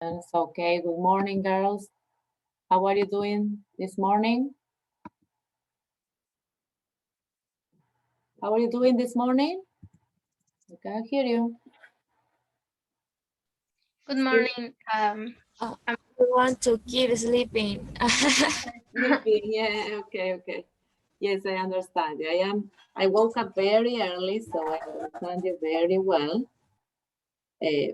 It's okay. Good morning, girls. How are you doing this morning? How are you doing this morning? I can't hear you. Good morning. I want to keep sleeping. Sleeping. Yeah, okay. Yes, I understand. I woke up very early, so I understand you very well.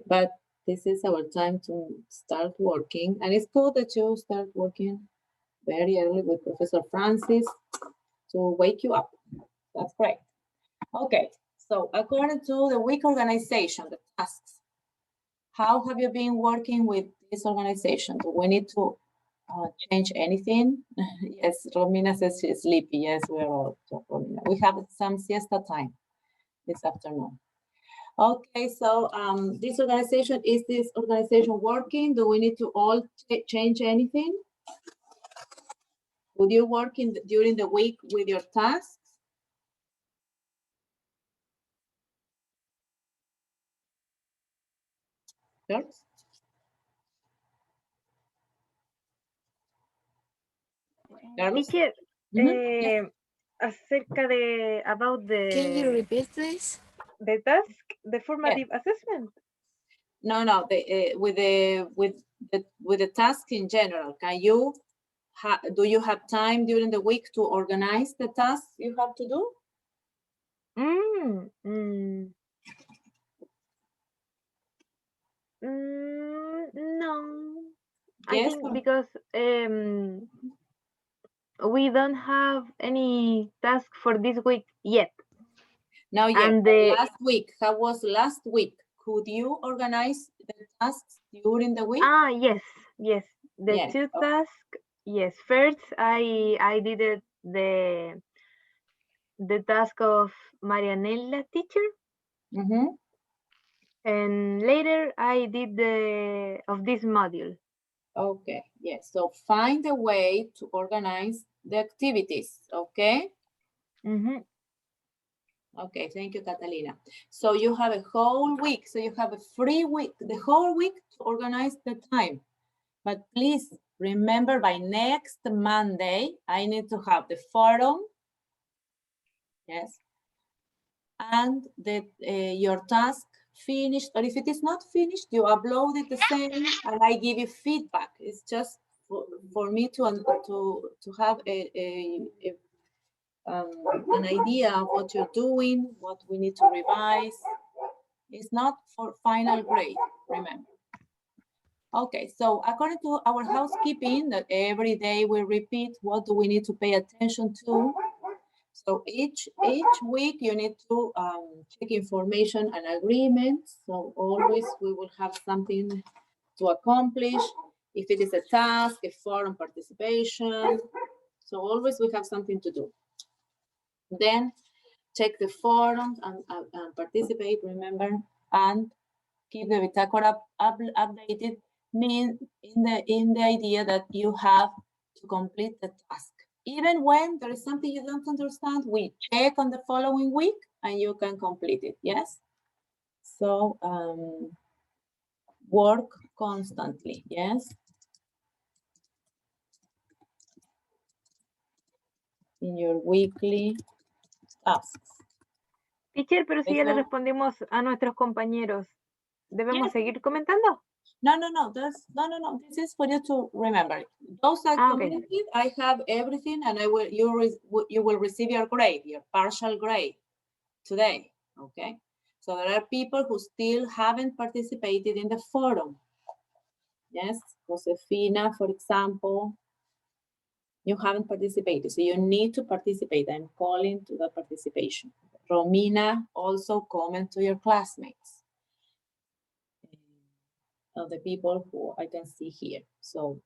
But this is our time to start working. And it's good that you start working very early with Professor Francis to wake you up. That's great. Okay, so according to the week organization, the tasks, how have you been working with this organization? Do we need to change anything? Yes, Romina says she's sleepy. Yes, we're all, Romina. We have some siesta time this afternoon. Okay, so this organization working? Do we need to all change anything? Would you work during the week with your tasks? Girls? Girls? Teacher, Yes. acerca de about Can you the repeat, please? task, the formative assessment. No, with the task in general, can you do you have time during the week to organize the tasks you have to do? No, I Yes. think because we don't have any task for this week yet. Now, yes. And Last week, how was last week? Could you organize the tasks during the week? Yes. The Yes. two tasks. Yes, first I did it the task of Marianella teacher. And later I did of this module. Okay, yes. So find a way to organize the activities, okay? Okay, thank you, Catalina. So you have a whole week. So you have a free week, the whole week to organize the time. But please remember by next Monday, I need to have the forum. Yes. And your task finished, or if it is not finished, you upload it the same and I give you feedback. It's just for me to have an idea of what you're doing, what we need to revise. It's not for final grade, remember. Okay, so according to our housekeeping, that every day we repeat what do we need to pay attention to. So each week you need to check information and agreements. So always we will have something to accomplish. If it is a task, a forum participation. So always we have something to do. Then check the forums and participate, remember, and keep the Vitacora updated, mean in the idea that you have to complete the task. Even when there is something you don't understand, we check on the following week and you can complete it, yes? So work constantly, yes? In your weekly tasks. Teacher, pero si ya le respondimos a nuestros compañeros, ¿debemos seguir comentando? No. This is for you to remember. Those are completed. Okay. I have everything, and you will receive your grade, your partial grade today. Okay. So there are people who still haven't participated in the forum. Yes, Josefina, for example, you haven't participated, so you need to participate. I'm calling to that participation. Romina, also comment to your classmates. Of the people who I can see here. So,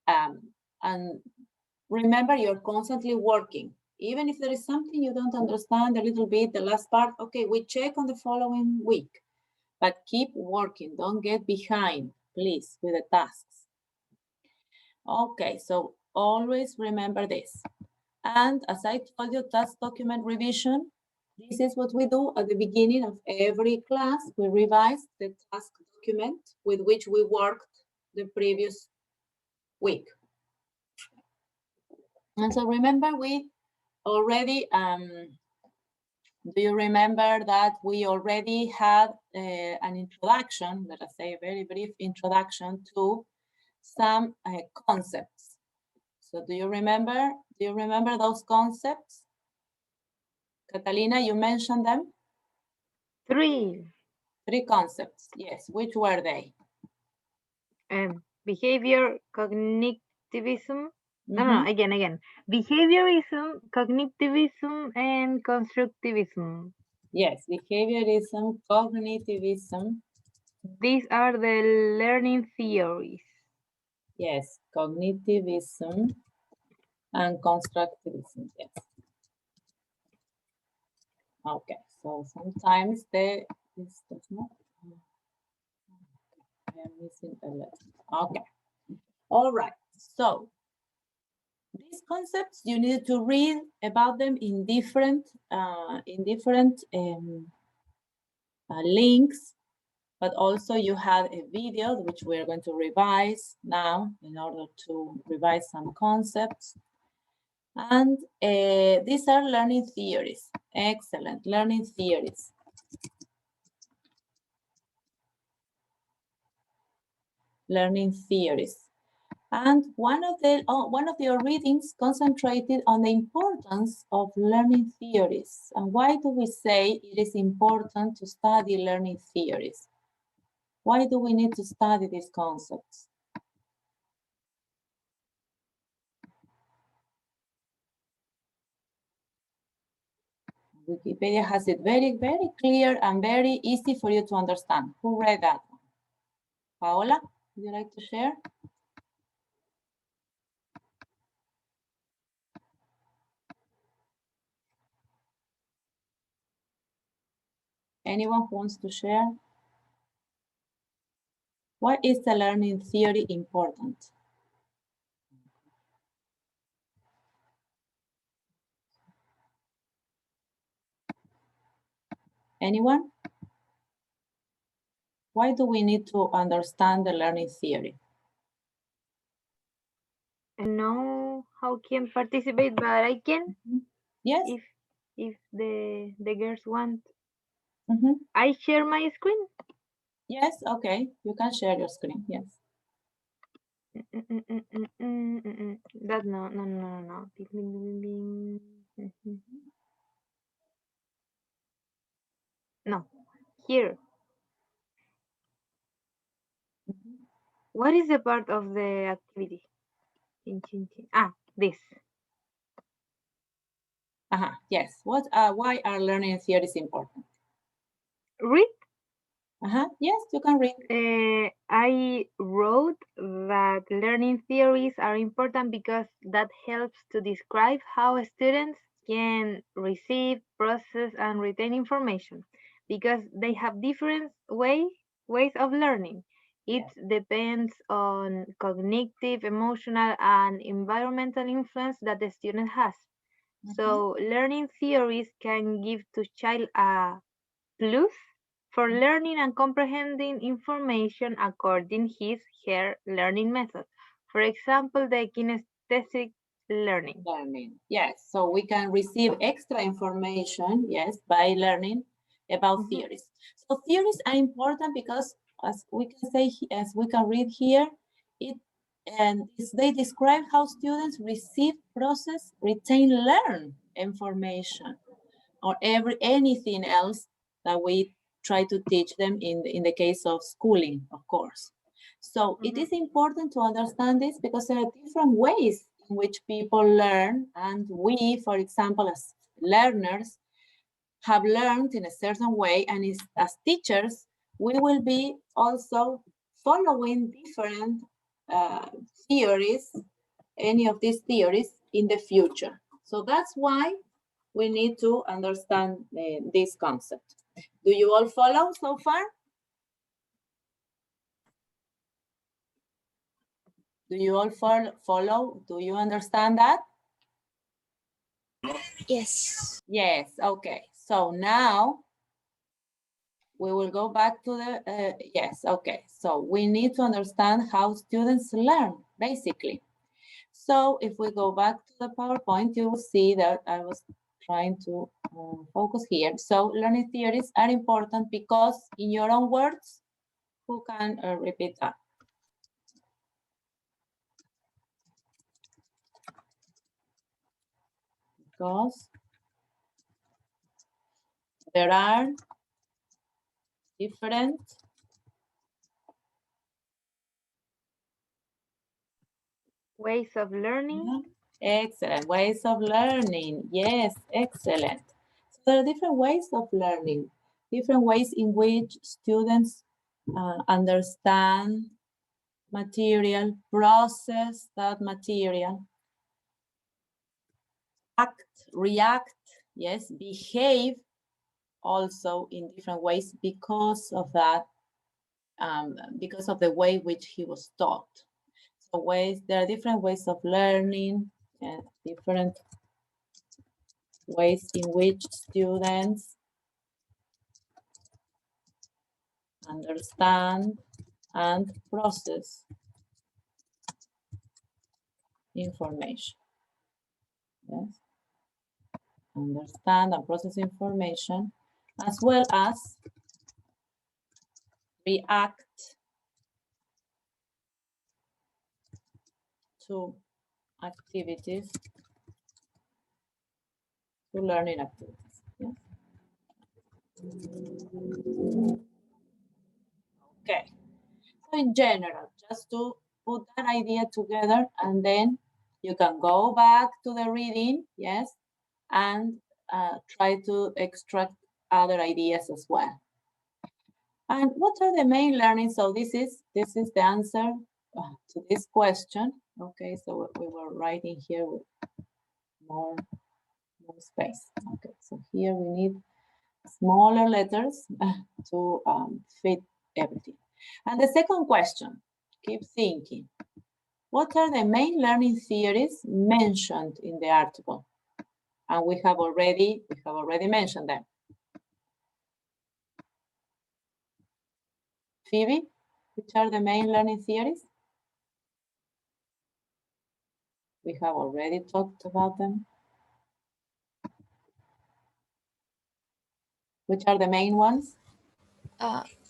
and remember, you're constantly working. Even if there is something you don't understand a little bit, the last part, okay, we check on the following week, but keep working. Don't get behind, please, with the tasks. Okay, so always remember this. And as I told you, task document revision, this is what we do at the beginning of every class. We revise the task document with which we worked the previous week. And so remember, we already, do you remember that we already had an introduction, let us say a very brief introduction to some concepts. So do you remember those concepts? Catalina, you mentioned them? Three. Three concepts, yes. Which were they? Behavior, cognitivism. No, Mhm. again. Behaviorism, cognitivism, and constructivism. Yes, behaviorism, cognitivism. These are the learning theories. Yes, cognitivism and constructivism, yes. Okay, so sometimes this does not, I am missing a letter. Okay, all right, so these concepts, you need to read about them in different links, but also you have a video which we're going to revise now in order to revise some concepts. And these are learning theories. Excellent, learning theories. Learning theories. And one of your readings concentrated on the importance of learning theories. And why do we say it is important to study learning theories? Why do we need to study these concepts? Wikipedia has it very, very clear and very easy for you to understand. Who read that one? Paola, would you like to share? Anyone who wants to share? Why is the learning theory important? Anyone? Why do we need to understand the learning theory? I know how can participate, but I can. Yes. If the girls want. Mm-hmm. I share my screen. Yes, okay. You can share your screen, yes. That no. No, here. What is the part of the activity? This. Yes. Why are learning theories important? Read. Yes, you can read. I wrote that learning theories are important because that helps to describe how students can receive, process, and retain information because they have different ways of learning. It depends on cognitive, emotional, and environmental influence that the student has. So learning theories can give to child a plus for learning and comprehending information according her learning method. For example, the kinesthetic learning. Yes, so we can receive extra information, yes, by learning about theories. So theories are important because, as we can say, as we can read here, they describe how students receive, process, retain, learn information, or anything else that we try to teach them in the case of schooling, of course. So it is important to understand this because there are different ways in which people learn, and we, for example, as learners, have learned in a certain way, and as teachers, we will be also following different theories, any of these theories in the future. So that's why we need to understand this concept. Do you all follow so far? Do you all follow? Do you understand that? Yes. Yes, okay. So now we will go back to the, yes, okay. So we need to understand how students learn, basically. So if we go back to the PowerPoint, you will see that I was trying to focus here. So learning theories are important because, in your own words, who can repeat that? Because there are different Ways of learning. excellent ways of learning. Yes, excellent. So there are different ways of learning, different ways in which students understand material, process that material, act, react, yes, behave also in different ways because of that, because of the way which he was taught. So there are different ways of learning and different ways in which students understand and process information. Yes, understand and process information, as well as react to activities, to learning activities. Yes. Okay. So in general, just to put that idea together, and then you can go back to the reading, yes, and try to extract other ideas as well. And what are the main learnings? So this is the answer to this question. Okay, so we were writing here with more space. Okay, so here we need smaller letters to fit everything. And the second question, keep thinking. What are the main learning theories mentioned in the article? And we have already mentioned them. Phoebe, which are the main learning theories? We have already talked about them. Which are the main ones?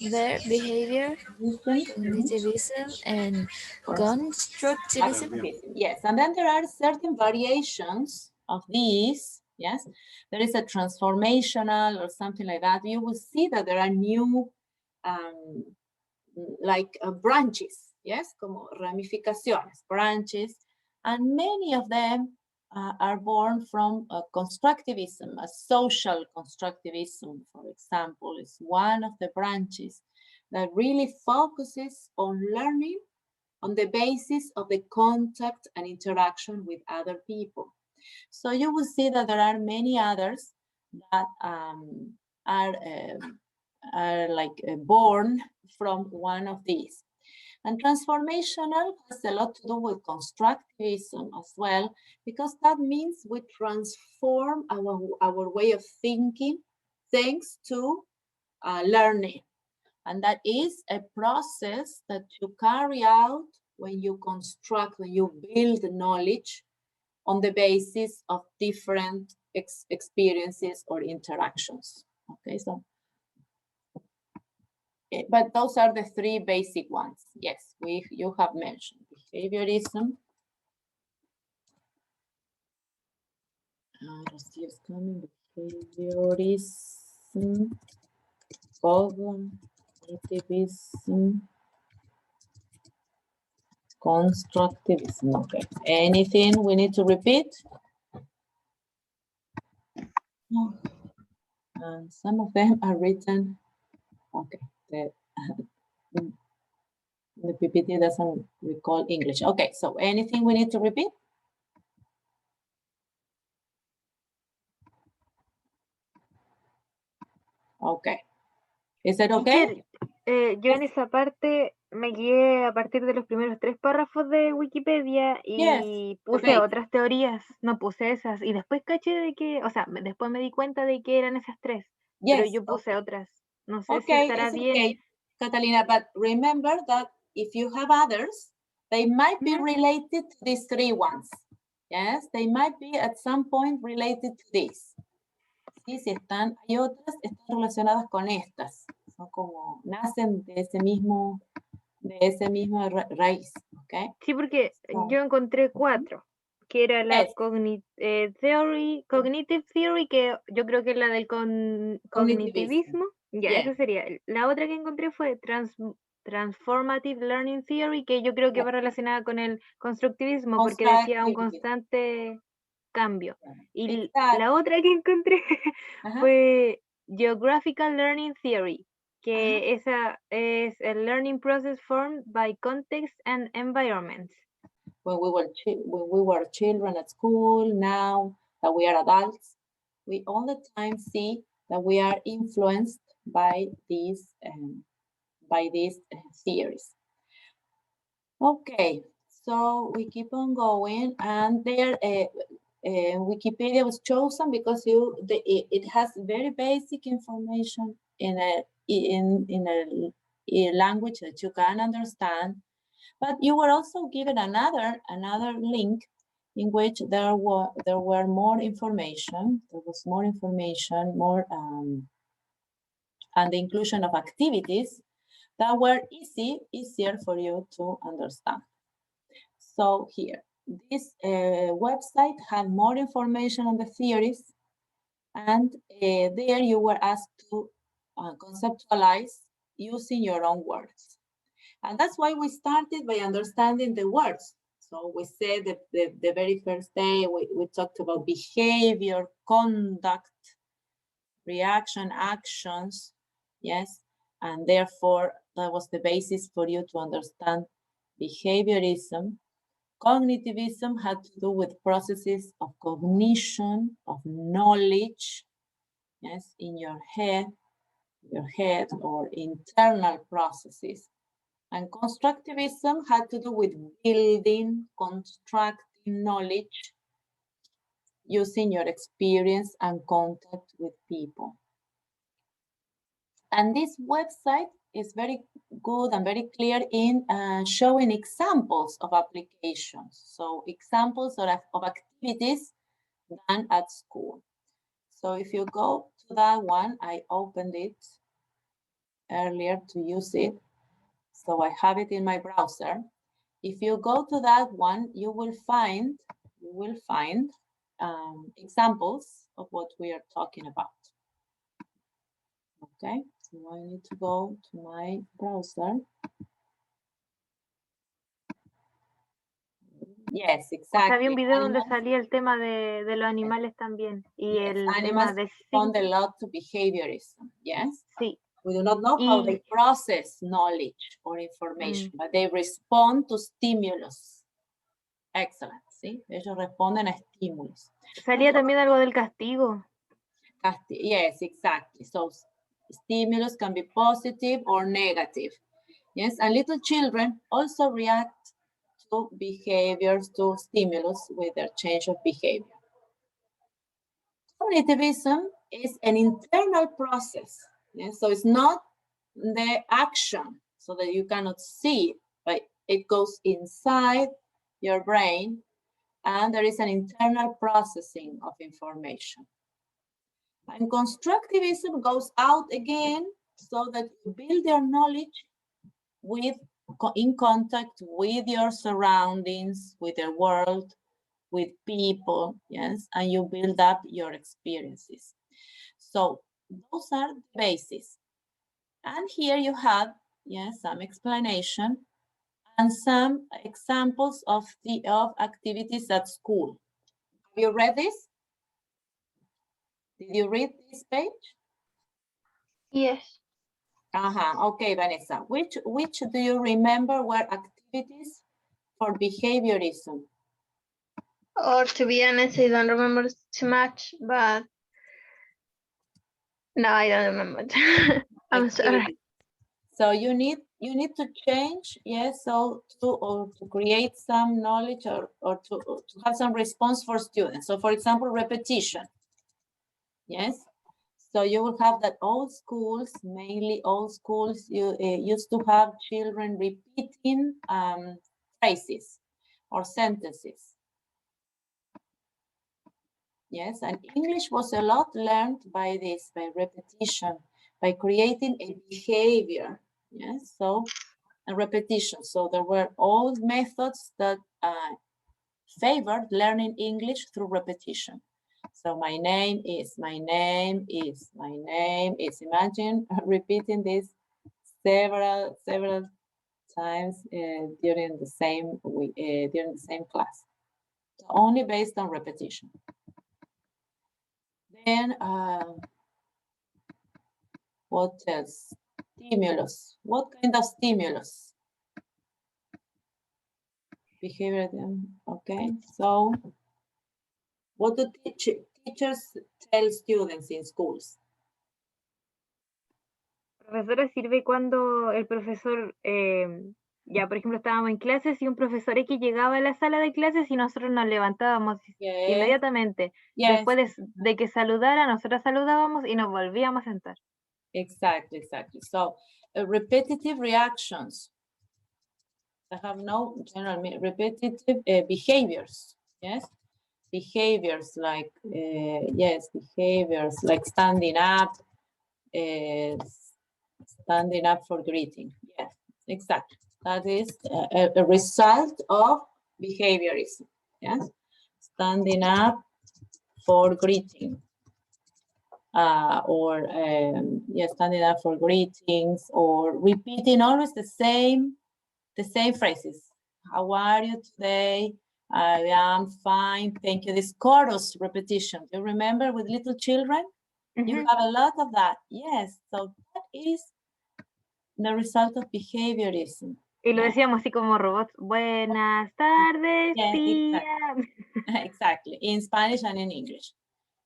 Their behavior, cognitivism, and constructivism. Yes, and then there are certain variations of these. Yes, there is a transformational or something like that. You will see that there are new branches, yes, como ramificaciones, branches, and many of them are born from constructivism. A social constructivism, for example, is one of the branches that really focuses on learning on the basis of the contact and interaction with other people. So you will see that there are many others that are born from one of these. And transformational has a lot to do with constructivism as well, because that means we transform our way of thinking thanks to learning. And that is a process that you carry out when you construct, when you build knowledge on the basis of different experiences or interactions. Okay, so, but those are the three basic ones. Yes, you have mentioned behaviorism. Is coming, behaviorism, cognitivism, constructivism. Okay, anything we need to repeat? No. And some of them are written, okay, the PPT doesn't recall English. Okay, so anything we need to repeat? Okay. Is that okay? Yo en esa parte me guié a partir de los primeros 3 párrafos de Wikipedia y puse otras teorías, no puse esas. Y después caché de que, o sea, después me di cuenta de que eran esas 3, pero yo puse otras. No sé si Okay, estará it's bien. okay, Catalina, but remember that if you have others, they might be related to these three ones. Yes, they might be at some point related to this. Sí, si están, hay otras, están relacionadas con estas. Son como, nacen de ese mismo raíz, ¿ok? Sí, porque So, yo encontré 4, que era la yes, cognitive theory, que yo creo que es la del cognitivism. cognitivismo. Ya, Yeah. esa sería. La otra que encontré fue transformative learning theory, que yo creo que Yeah. va relacionada con el constructivismo, porque decía un Constructivism. constante cambio. Y Exacto. la otra que encontré Ajá. fue geographical learning theory, que esa es el learning process formed by context and environments. When we were children at school, now that we are adults, we all the time see that we are influenced by these theories. Okay, so we keep on going, and there Wikipedia was chosen because it has very basic information in a language that you can understand. But you were also given another link in which there were more information. There was more information, and the inclusion of activities that were easier for you to understand. So here, this website had more information on the theories, and there you were asked to conceptualize using your own words. And that's why we started by understanding the words. So we said that the very first day, we talked about behavior, conduct, reaction, actions, yes? And therefore, that was the basis for you to understand behaviorism. Cognitivism had to do with processes of cognition, of knowledge, yes, in your head or internal processes. And constructivism had to do with building, constructing knowledge using your experience and contact with people. And this website is very good and very clear in showing examples of applications. So examples of activities done at school. So if you go to that one, I opened it earlier to use it. So I have it in my browser. If you go to that one, you will find examples of what we are talking about. Okay, so I need to go to my browser. Yes, exactly. Había un video donde Animals, salía el tema de los animales también y yes, el animals tema de respond a lot to behaviorism. Yes. sí. We do not know how they process knowledge or information, but they respond to stimulus. Excellent, ¿sí? Ellos responden a estímulos. Salía también algo del castigo. Yes, exactly. So stimulus can be positive or negative. Yes, and little children also react to behaviors, to stimulus with their change of behavior. Cognitivism is an internal process. Yes, so it's not the action so that you cannot see it, but it goes inside your brain and there is an internal processing of information. And constructivism goes out again so that you build your knowledge in contact with your surroundings, with the world, with people, yes, and you build up your experiences. So those are the bases. And here you have, yes, some explanation and some examples of activities at school. Have you read this? Did you read this page? Yes. Okay, Vanessa. Which do you remember were activities for behaviorism? Or to be honest, I don't remember too much, but no, I don't remember. I'm sorry. So you need to change, yes, so to create some knowledge or to have some response for students. So for example, repetition. Yes. So you will have that all schools, mainly all schools, you used to have children repeating phrases or sentences. Yes, and English was a lot learned by this, by repetition, by creating a behavior. Yes, so a repetition. So there were old methods that favored learning English through repetition. So my name is, my name is, my name is. Imagine repeating this several times during the same class. So only based on repetition. Then what else? Stimulus. What kind of stimulus? Behavior. Okay. So what do teachers tell students in schools? Profesora, sirve cuando el profesor, ya por ejemplo estábamos en clases y un profesor X llegaba a la sala de clases y nosotros nos levantábamos Yes. inmediatamente. Yes. Después de que saludara, nosotros saludábamos y nos volvíamos a sentar. Exactly. So repetitive reactions. I have no general repetitive behaviors. Yes, behaviors like behaviors like standing up for greeting. Yes, exactly. That is a result of behaviorism. Yes, standing up for greeting. Standing up for greetings, or repeating always the same phrases. How are you today? I am fine, thank you. This chorus repetition, you remember with little children? You have a lot of that. Yes, so that is the result of behaviorism. Y lo decíamos así como robots. Buenas tardes, tía. Exactly, in Spanish and in English.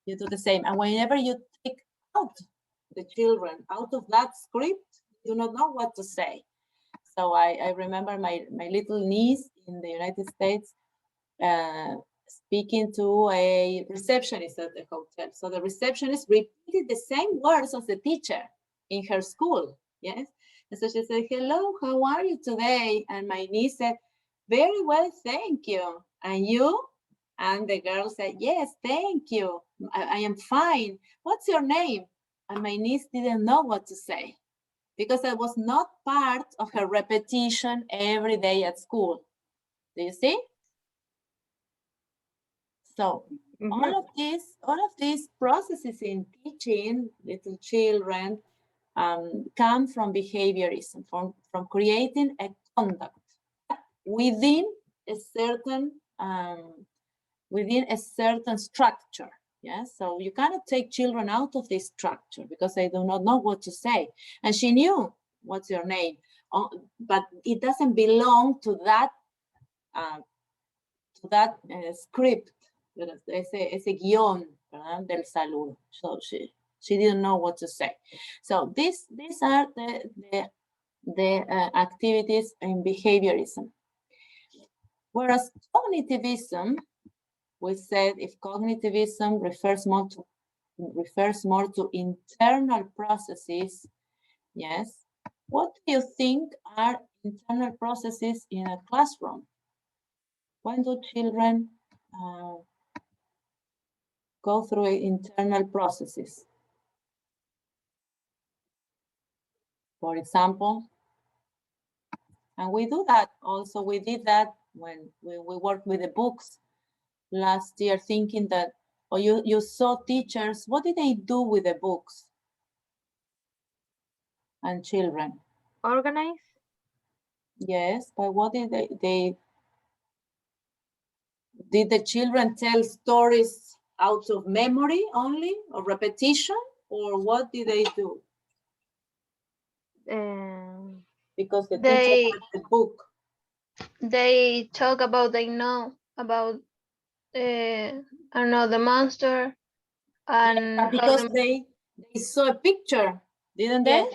You do the same. And whenever you take out the children out of that script, you do not know what to say. So I remember my little niece in the United States speaking to a receptionist at the hotel. So the receptionist repeated the same words as the teacher in her school. Yes. And so she said, hello, how are you today? And my niece said, very well, thank you. And you? And the girl said, yes, thank you. I am fine. What's your name? And my niece didn't know what to say, because I was not part of her repetition every day at school. Do you see? So all of these processes in teaching little children come from behaviorism, from creating a conduct within a certain structure. Yes, so you cannot take children out of this structure because they do not know what to say. And she knew, what's your name? But it doesn't belong to that script, ese guión, ¿verdad? Del saludo. So she didn't know what to say. So these are the activities in behaviorism. Whereas cognitivism, we said if cognitivism refers more to internal processes, yes. What do you think are internal processes in a classroom? When do children go through internal processes? For example, and we do that also, we did that when we worked with the books last year, thinking that, you saw teachers, what did they do with the books and children? Organize? Yes, but what did did the children tell stories out of memory only, or repetition, or what did they do? Because the teacher had the book. They talk about, they know about, I don't know, the monster. And because they saw a picture, didn't they? Yes.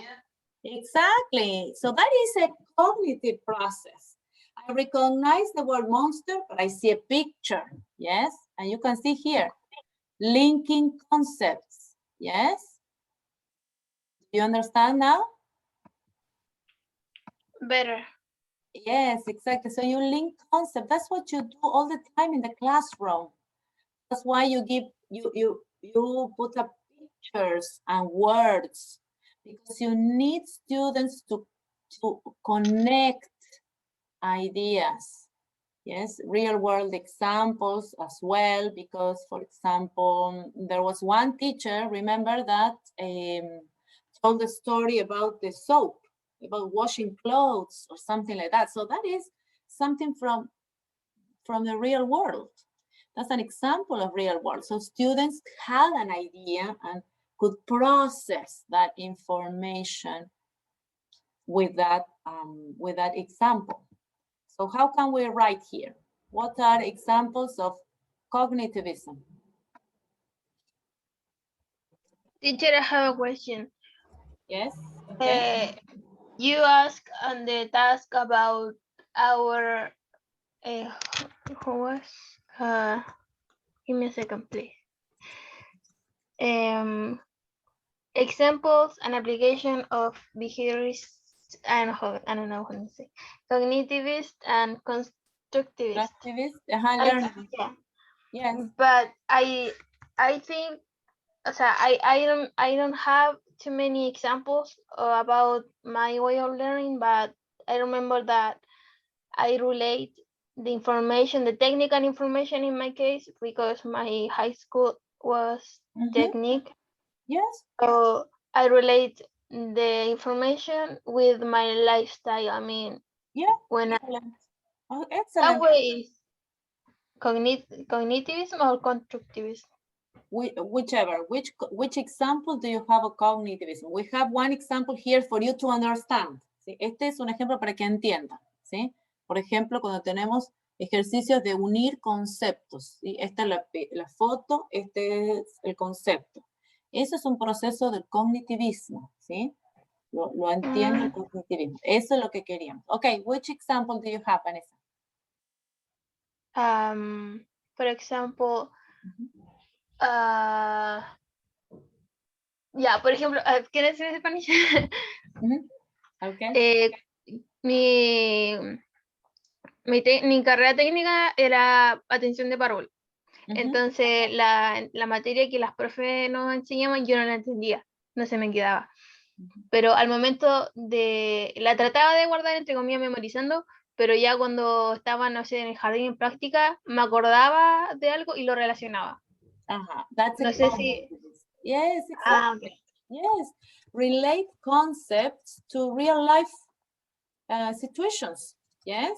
Exactly. So that is a cognitive process. I recognize the word monster, but I see a picture. Yes. And you can see here, linking concepts. Yes. Do you understand now? Better. Yes, exactly. So you link concept. That's what you do all the time in the classroom. That's why you give you put up pictures and words, because you need students to connect ideas. Yes, real world examples as well, because for example, there was one teacher, remember, that told the story about the soap, about washing clothes or something like that. So that is something from the real world. That's an example of real world. So students had an idea and could process that information with that example. So how can we write here? What are examples of cognitivism? Teacher, I have a question. Yes, okay. You asked on the task about our who was give me a second, please. Examples and application of behaviorist and I don't know how to say cognitivist and constructivist. Constructivist, I- learning. yeah, Yes, but I think I don't have too many examples about my way of learning, but I remember that I relate the information, the technical information in my case, because my high school was technique. yes, So I relate the information with my lifestyle. I mean, yeah, when excellent. Oh, that excellent. way is cognitivism or constructivism. Whichever, which example do you have of cognitivism? We have one example here for you to understand. ¿Sí? Este es un ejemplo para que entiendan. ¿Sí? Por ejemplo, cuando tenemos ejercicios de unir conceptos. ¿Sí? Esta es la foto, este es el concepto. Eso es un proceso del cognitivismo. ¿Sí? Lo entiende el cognitivismo. Eso es lo que queríamos. Ok, which example do you have, Vanessa? For example, ya, por ejemplo, ¿can I say in Spanish? Okay. Mi carrera técnica era atención de párvulo. Entonces, la materia que las profes nos enseñaban, yo no la entendía, no se me quedaba. Pero al momento la trataba de guardar, entre comillas, memorizando, pero ya cuando estaba, no sé, en el jardín en práctica, me acordaba de algo y lo relacionaba. That's no sé si... Yes, exactly. Okay. Yes, relate concepts to real life situations. Yes.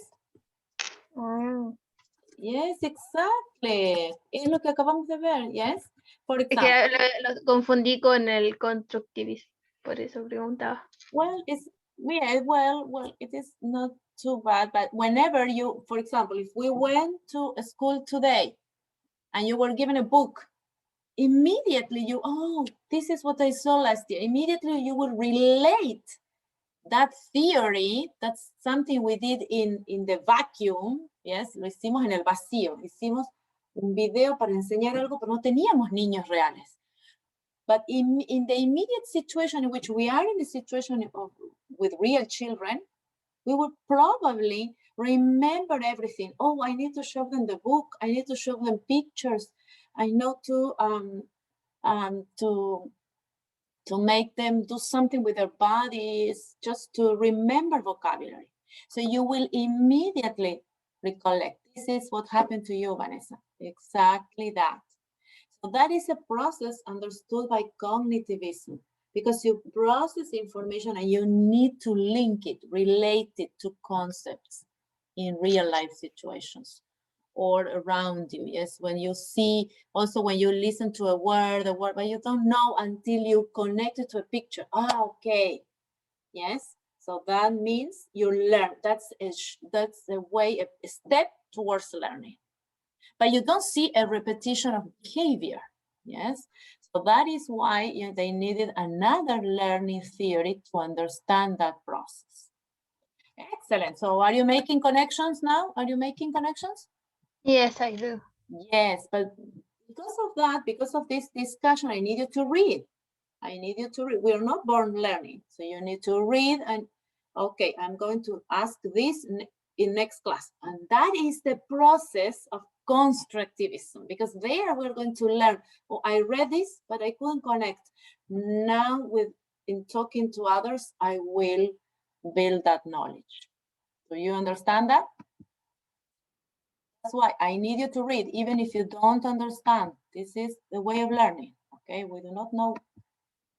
Yes, exactly. Es lo que acabamos de ver. Yes. For example. Es que lo confundí con el constructivismo, por eso preguntaba. Well, it is not too bad, but whenever you, for example, if we went to a school today and you were given a book, immediately this is what I saw last year. Immediately you will relate that theory. That's something we did in the vacuum. Yes, lo hicimos en el vacío. Hicimos un video para enseñar algo, pero no teníamos niños reales. But in the immediate situation in which we are in a situation with real children, we will probably remember everything. Oh, I need to show them the book. I need to show them pictures. I know to make them do something with their bodies, just to remember vocabulary. So you will immediately recollect. This is what happened to you, Vanessa. Exactly that. So that is a process understood by cognitivism, because you process information and you need to link it, relate it to concepts in real life situations or around you. Yes, when you see, also when you listen to a word, but you don't know until you connect it to a picture. Okay. Yes. So that means you learn. That's a way, a step towards learning. But you don't see a repetition of behavior. Yes. So that is why they needed another learning theory to understand that process. Excellent. So are you making connections now? Are you making connections? Yes, I do. Yes, but because of this discussion, I need you to read. I need you to read. We're not born learning, so you need to read and, okay, I'm going to ask this in next class. And that is the process of constructivism, because there we're going to learn, oh, I read this, but I couldn't connect. Now in talking to others, I will build that knowledge. Do you understand that? That's why I need you to read, even if you don't understand. This is the way of learning, okay? We do not know.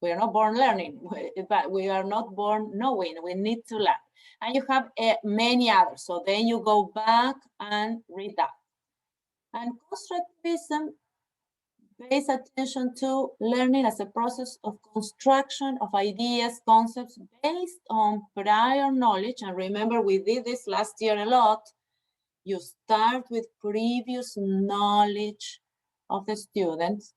We are not born learning, but we are not born knowing. We need to learn. And you have many others. So then you go back and read that. And constructivism pays attention to learning as a process of construction of ideas, concepts based on prior knowledge. And remember, we did this last year a lot. You start with previous knowledge of the students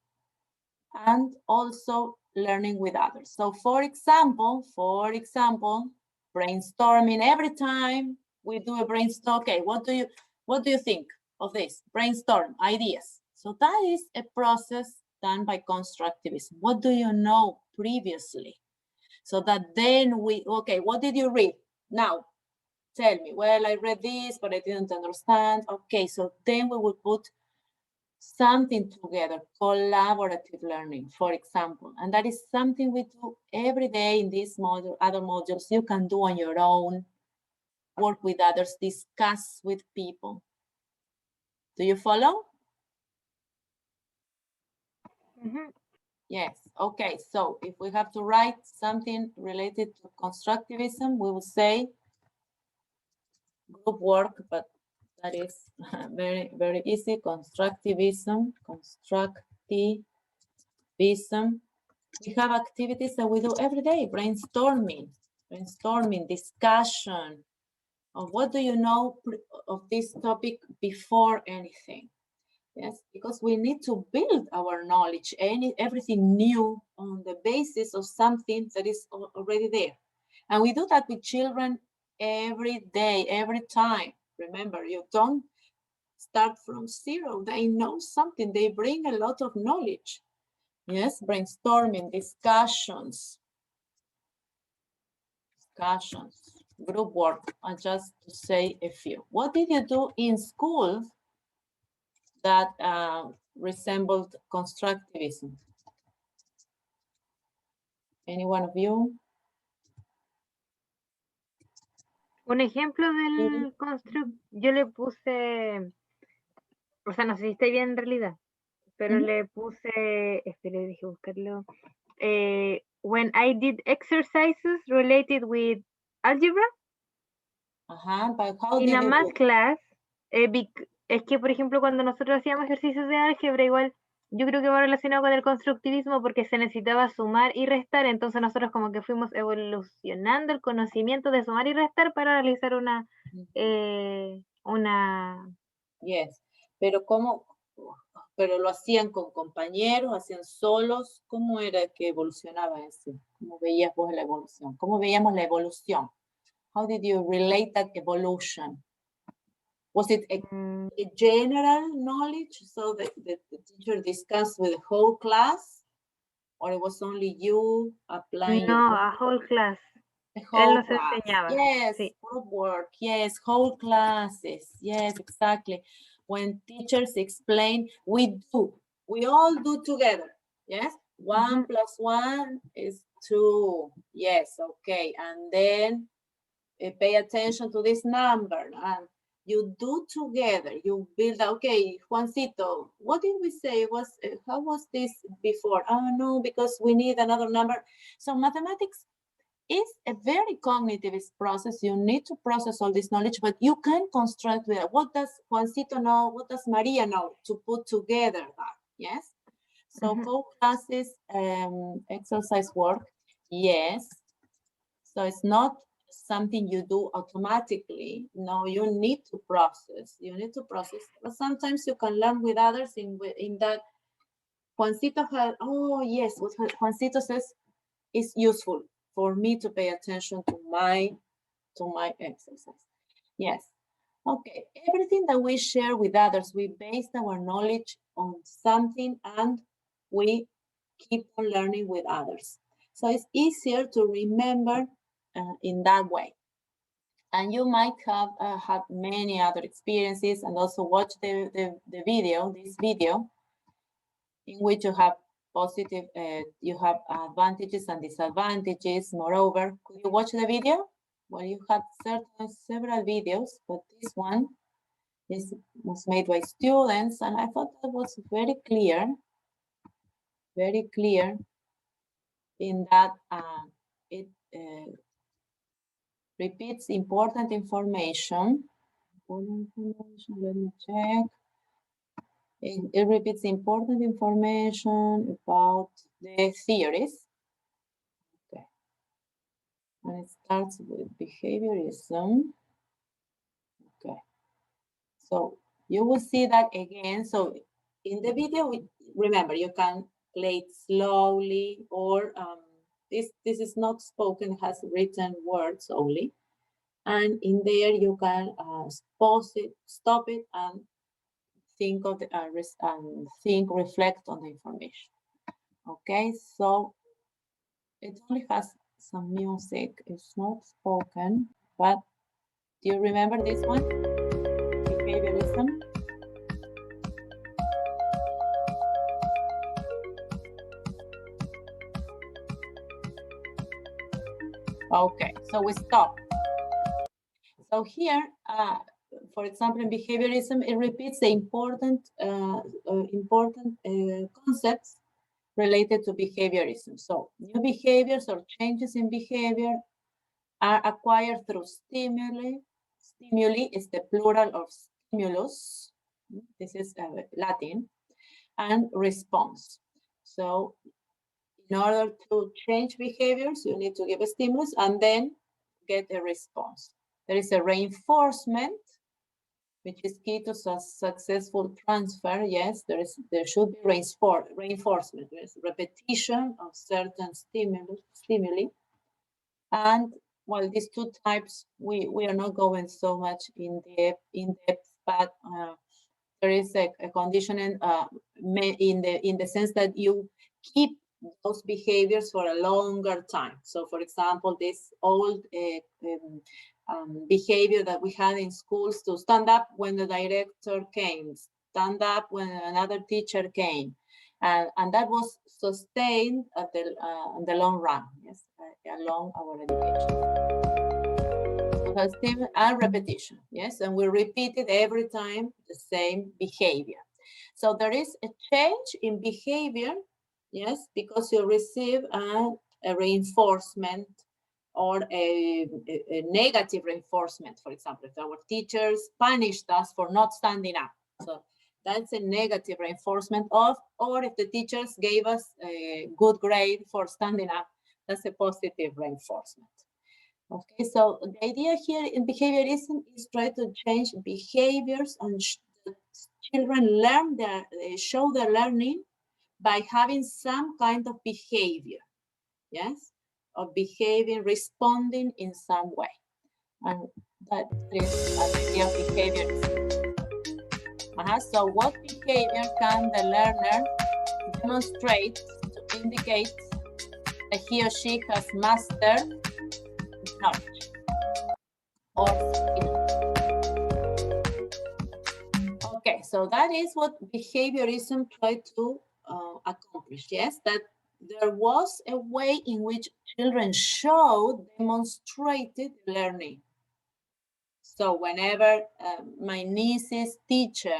and also learning with others. So for example, brainstorming. Every time we do a brainstorm, okay, what do you think of this? Brainstorm ideas. So that is a process done by constructivism. What do you know previously? So that then okay, what did you read? Now, tell me. Well, I read this, but I didn't understand. Okay, so then we will put something together, collaborative learning, for example. And that is something we do every day in this module, other modules you can do on your own, work with others, discuss with people. Do you follow? Mm-hmm. Yes, okay. So if we have to write something related to constructivism, we will say group work, but that is very, very easy. Constructivism. We have activities that we do every day, brainstorming, discussion of what do you know of this topic before anything. Yes, because we need to build our knowledge, everything new on the basis of something that is already there. And we do that with children every day, every time. Remember, you don't start from zero. They know something. They bring a lot of knowledge. Yes, brainstorming, discussions, group work, and just to say a few. What did you do in school that resembled constructivism? Any one of you? Un ejemplo del construct, yo le puse, o sea, no sé si está bien en realidad, pero le puse, espere, dije buscarlo. When I did exercises related with algebra But how in did a you math do? class, es que, por ejemplo, cuando nosotros hacíamos ejercicios de álgebra, igual yo creo que va relacionado con el constructivismo porque se necesitaba sumar y restar, entonces nosotros como que fuimos evolucionando el conocimiento de sumar y restar para realizar una Yes, pero ¿cómo? Pero lo hacían con compañeros, hacían solos. ¿Cómo era que evolucionaba eso? ¿Cómo veías vos la evolución? ¿Cómo veíamos la evolución? How did you relate that evolution? Was it a general knowledge, so that the teacher discussed with the whole class, or it was only you applying your a whole class. the Él whole nos class? enseñaba. Yes, Sí. group work. Yes, whole classes. Yes, exactly. When teachers explain, we all do together. Yes, 1 plus 1 is 2. Yes, okay, and then pay attention to this number, and you do together. You build. Okay, Juancito, what did we say? How was this before? Oh no, because we need another number. So mathematics is a very cognitivist process. You need to process all this knowledge, but you can construct with it. What does Juancito know? What does Maria know to put together that? Yes. So co-classes, exercise work. Yes. So it's not something you do automatically. No, you need to process. You need to process. But sometimes you can learn with others in that Juancito had, oh yes, what Juancito says is useful for me to pay attention to my exercise. Yes. Okay. Everything that we share with others, we base our knowledge on something and we keep on learning with others. So it's easier to remember in that way. And you might have had many other experiences and also watch the video, this video, in which you have positive, you have advantages and disadvantages. Moreover, could you watch the video? Well, you had several videos, but this one was made by students, and I thought that was very clear in that it repeats important information. Let me check. It repeats important information about the theories. Okay. And it starts with behaviorism. Okay. So you will see that again. So in the video, remember, you can play it slowly, or this is not spoken, it has written words only. And in there you can pause it, stop it, and think of the reflect on the information. Okay, so it only has some music. It's not spoken, but do you remember this one? Behaviorism. Okay, so we stop. So here, for example, in behaviorism, it repeats the important concepts related to behaviorism. So new behaviors or changes in behavior are acquired through stimuli. Stimuli is the plural of stimulus. This is Latin. And response. So in order to change behaviors, you need to give a stimulus and then get a response. There is a reinforcement, which is key to successful transfer. Yes, there should be reinforcement. There's repetition of certain stimuli. And well, these two types, we are not going so much in depth, but there is a conditioning in the sense that you keep those behaviors for a longer time. So for example, this old behavior that we had in schools to stand up when the director came, stand up when another teacher came. And that was sustained at the long run, yes, along our education. And repetition, yes, and we repeat it every time, the same behavior. So there is a change in behavior, yes, because you receive a reinforcement or a negative reinforcement. For example, if our teachers punished us for not standing up, so that's a negative reinforcement of, or if the teachers gave us a good grade for standing up, that's a positive reinforcement. Okay, so the idea here in behaviorism is try to change behaviors and children learn show their learning by having some kind of behavior, yes, of behaving, responding in some way. And that is the idea of behaviorism. So what behavior can the learner demonstrate to indicate that he or she has mastered knowledge or skill? Okay, so that is what behaviorism tried to accomplish, yes, that there was a way in which children demonstrated learning. So whenever my niece's teacher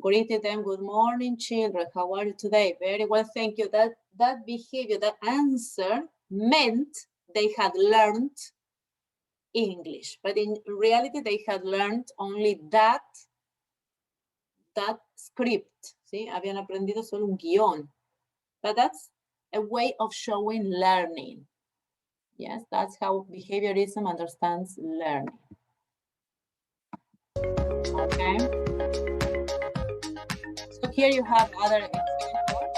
greeted them, good morning, children, how are you today? Very well, thank you. That behavior, that answer meant they had learned English, but in reality, they had learned only that script, ¿sí? Habían aprendido solo un guión. But that's a way of showing learning. Yes, that's how behaviorism understands learning. Okay. So here you have other examples.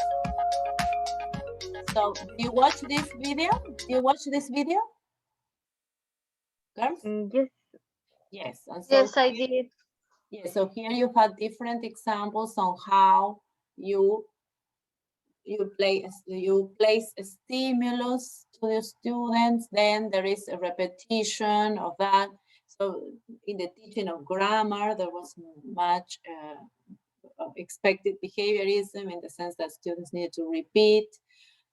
So do you watch this video? Do you watch this video? Girls? Yes. Yes. And so Yes, I did. Yeah, so here you have different examples on how you you place a stimulus to the students, then there is a repetition of that. So in the teaching of grammar, there was much of expected behaviorism in the sense that students needed to repeat.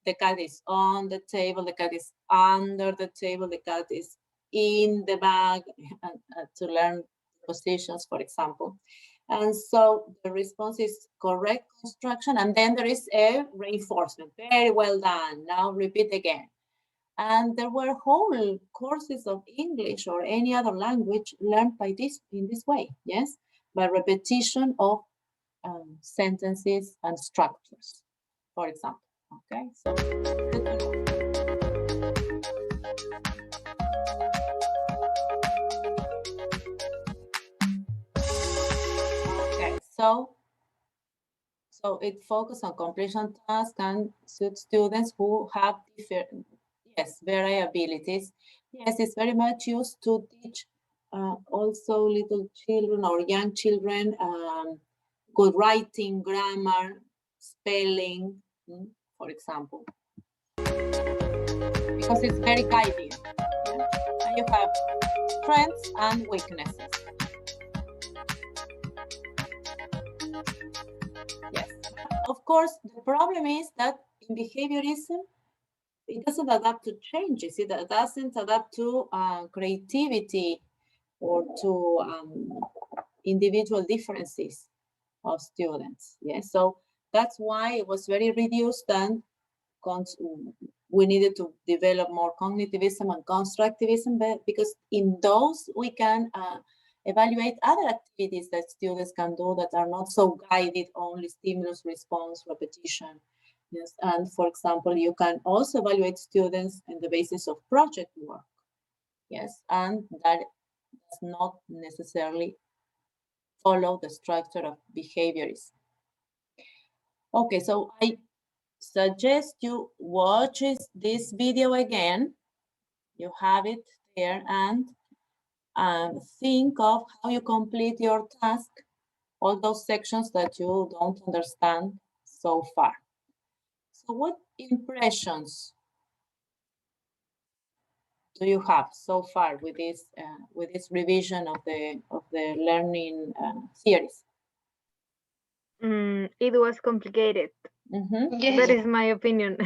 The cat is on the table, the cat is under the table, the cat is in the bag, to learn positions, for example. And so the response is correct construction, and then there is a reinforcement. Very well done. Now repeat again. And there were whole courses of English or any other language learned by this in this way, yes, by repetition of sentences and structures, for example. Okay, so good to know. Okay, so it focuses on completion tasks and suit students who have different, yes, variabilities. Yes, it's very much used to teach also little children or young children good writing, grammar, spelling, for example, because it's very guiding. Yeah? And you have strengths and weaknesses. Yes. Of course, the problem is that in behaviorism, it doesn't adapt to changes. It doesn't adapt to creativity or to individual differences of students. Yes, so that's why it was very reduced, and we needed to develop more cognitivism and constructivism, because in those we can evaluate other activities that students can do that are not so guided, only stimulus, response, repetition. Yes, and for example, you can also evaluate students on the basis of project work. Yes, and that does not necessarily follow the structure of behaviorism. Okay, so I suggest you watch this video again. You have it there, and think of how you complete your task, all those sections that you don't understand so far. So what impressions do you have so far with this revision of the learning theories? It was complicated. Yes, That is my opinion.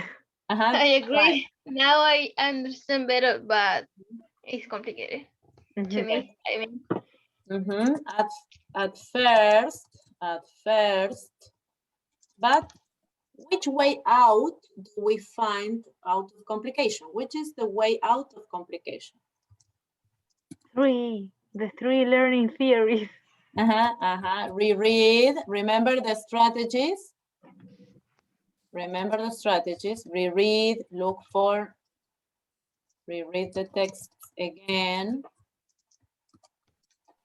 I agree. Right. Now I understand better, but it's complicated to me. I mean, At first, but which way out do we find out of complication? Which is the way out of complication? The three learning theories. Reread. Remember the strategies. Remember the strategies. Reread. Reread the text again.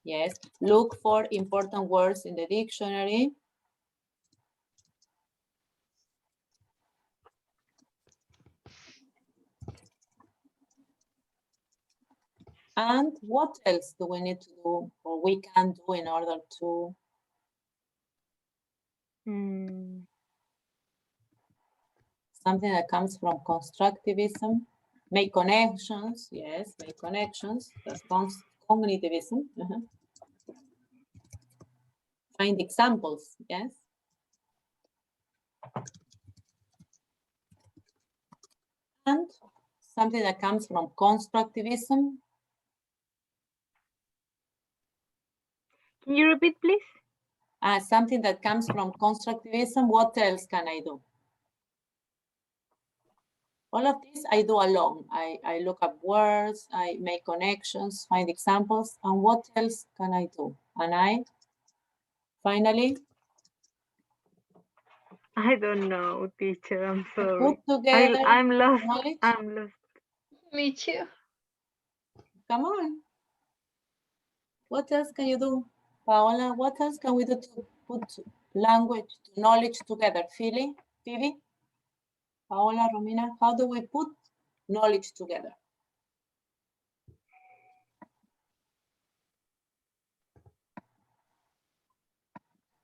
Yes. Look for important words in the dictionary. And what else do we need to do, or we can do, in order to something that comes from constructivism? Make connections, yes, make connections. That's cognitivism. Find examples, yes. And something that comes from constructivism. Can you repeat, please? Something that comes from constructivism, what else can I do? All of this I do alone. I look up words, I make connections, find examples, and what else can I do? And finally, I don't know, teacher. I'm sorry. put together I'm lost. knowledge. I'm lost. me too. Come on. What else can you do? Paola, what else can we do to put language, knowledge together? Phoebe? Paola, Romina, how do we put knowledge together?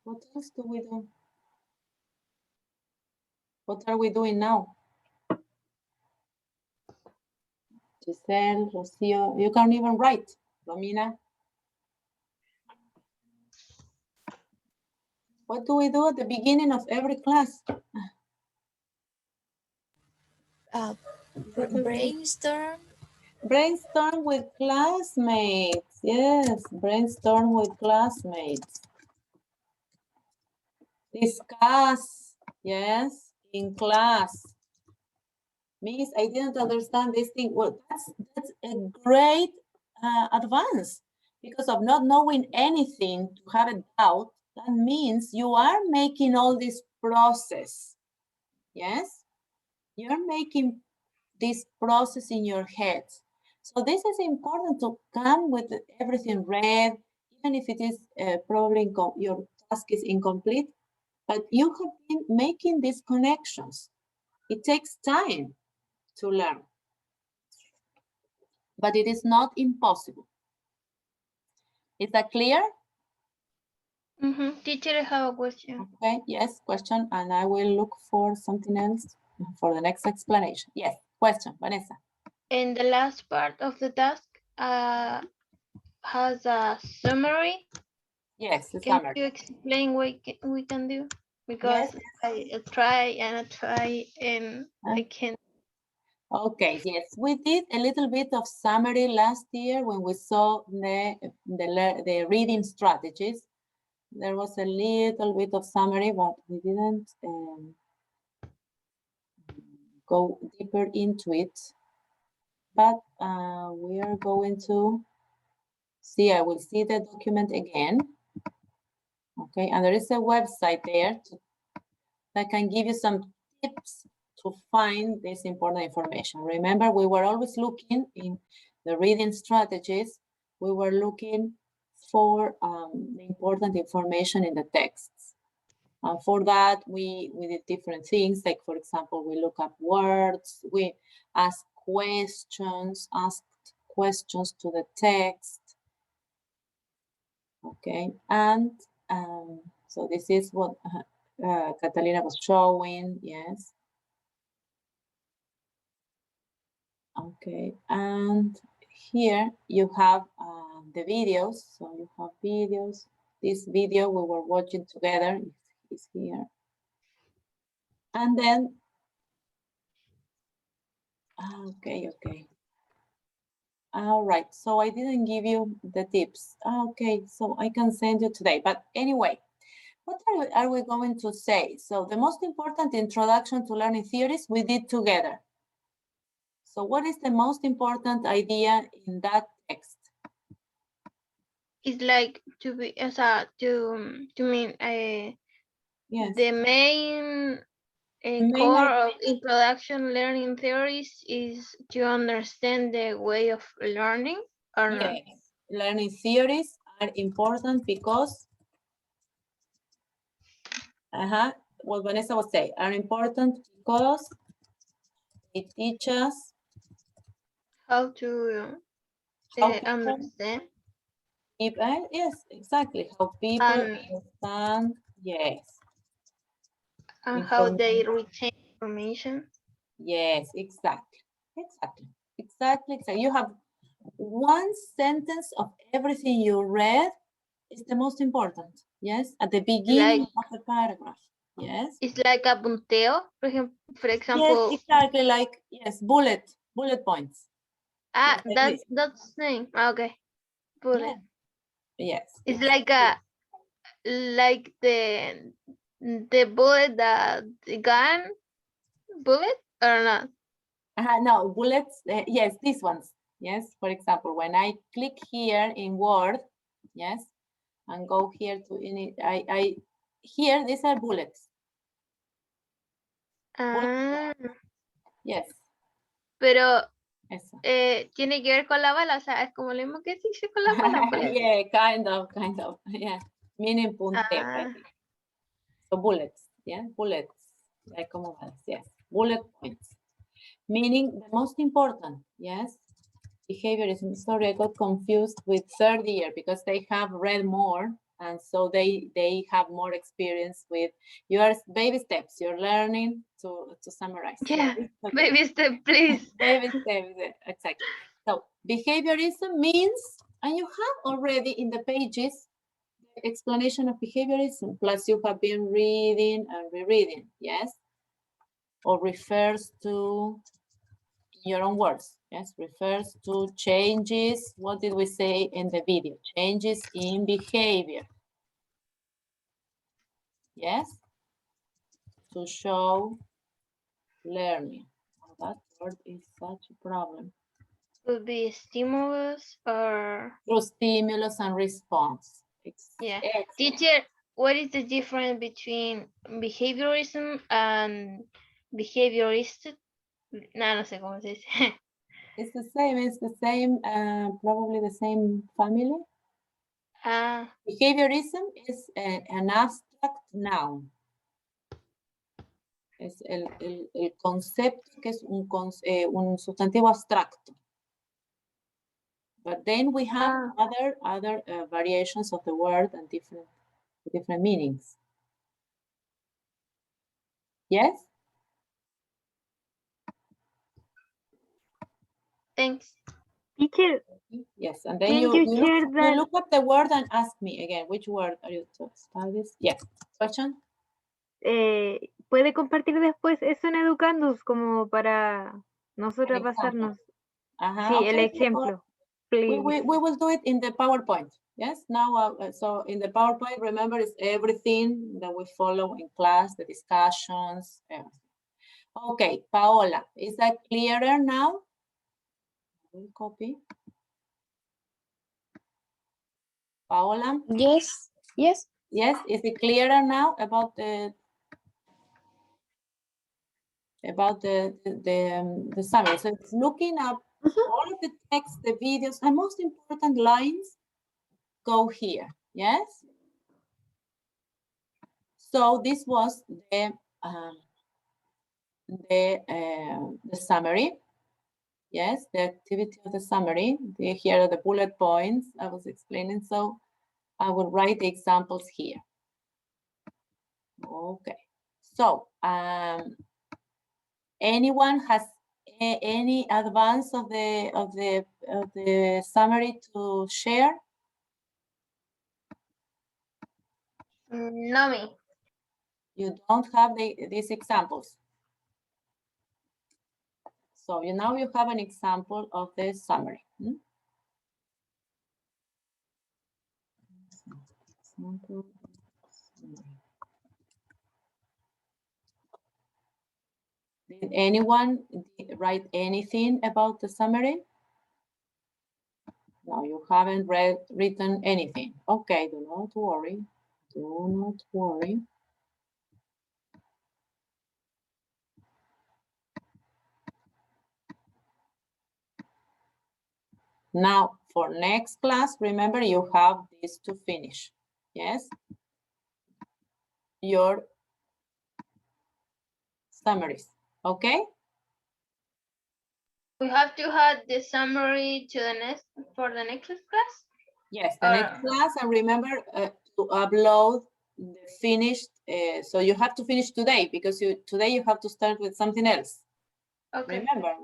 What else do we do? What are we doing now? Giselle, Rocio, you can't even write. Romina. What do we do at the beginning of every class? Brainstorm. Brainstorm with classmates. Yes, brainstorm with classmates. Discuss, yes, in class. Miss, I didn't understand this thing. Well, that's a great advance because of not knowing anything to have a doubt. That means you are making all this process. Yes, you're making this process in your head. So this is important to come with everything read, even if it is probably your task is incomplete, but you have been making these connections. It takes time to learn, but it is not impossible. Is that clear? Teacher, I have a question. Okay, yes, question, and I will look for something else for the next explanation. Yes, question, Vanessa. In the last part of the task, has a summary. Yes, the Can summary. you explain what we can do? Because Yes. I try and I can't. Okay, yes, we did a little bit of summary last year when we saw the reading strategies. There was a little bit of summary, but we didn't go deeper into it. But we are going to see, I will see the document again. Okay, and there is a website there that can give you some tips to find this important information. Remember, we were always looking in the reading strategies, we were looking for the important information in the texts. And for that, we did different things, like, for example, we look up words, we asked questions to the text. Okay, and so this is what Catalina was showing, yes. Okay, and here you have the videos. So you have videos. This video we were watching together is here. And then, okay. All right, so I didn't give you the tips. Okay, so I can send you today. But anyway, what are we going to say? So the most important introduction to learning theories we did together. So what is the most important idea in that text? It's like to be as a to mean Yes. the main core of introduction learning theories is to understand the way of learning or not. Yes, learning theories are important because what Vanessa was saying, are important because it teaches How to understand. People, yes, exactly, how people understand, yes. And how they retain information. Yes, exactly. You have one sentence of everything you read is the most important. Yes, at the beginning of the paragraph. Yes. It's like a punteo, for example. Yes, exactly. Like bullet points. That's the thing. Okay, bullet. Yeah. Yes. It's like the bullet, the gun bullet or not? No, bullets. Yes, these ones. Yes, for example, when I click here in Word, yes, and go here to init, here these are bullets. Yes. Pero tiene que ver con la bala, o sea, es como lo mismo que se dice con la bala. Yeah, kind of, yeah. Meaning punteo, I think. So bullets, yeah, bullets, like como balas, yes, bullet points. Meaning the most important, yes. Behaviorism. Sorry, I got confused with third year because they have read more And so they have more experience with your baby steps. You're learning to summarize. Yeah, Okay. baby step, please. Baby steps, exactly. So behaviorism means, and you have already in the pages the explanation of behaviorism, plus you have been reading and rereading, yes? Or refers to, in your own words, yes, refers to changes, what did we say in the video? Changes in behavior. Yes? To show learning. Oh, that word is such a problem. Could be stimulus or Through stimulus and response. yeah. Excellent. Teacher, what is the difference between behaviorism and behavioristic? No sé cómo se dice. It's the same, probably the same family. Ah, Behaviorism is an abstract noun. Es el concepto que es un sustantivo abstracto. But then we have other variations of the word and different meanings. Yes? thanks. Teacher, Yes, and then can you, you you, share look, that? you look at the word and ask me again, which word are you studying? Yes, question? ¿Puede compartir después eso en Educandus como para nosotros An example. pasarnos? Uh-huh, Sí, okay. el ejemplo. Please. We will do it in the PowerPoint. Yes, now, so in the PowerPoint, remember, it's everything that we follow in class, the discussions, everything. Okay, Paola, is that clearer now? We'll copy. Paola? Yes, yes. Yes, is it clearer now about the summary? So it's looking up all of the text, the videos, and most important lines go here, yes? So this was the summary, yes, the activity of the summary. Here are the bullet points I was explaining, so I will write the examples here. Okay, so anyone has any advance of the summary to share? No me. You don't have these examples. So now you have an example of the summary. Example, summary. Did anyone write anything about the summary? No, you haven't written anything. Okay, do not worry. Do not worry. Now, for next class, remember you have this to finish. Yes? Your summaries, okay? We have to have the summary to the next for the next class. Yes, the next class, and remember to upload the finished. So you have to finish today because today you have to start with something else. Okay. Remember,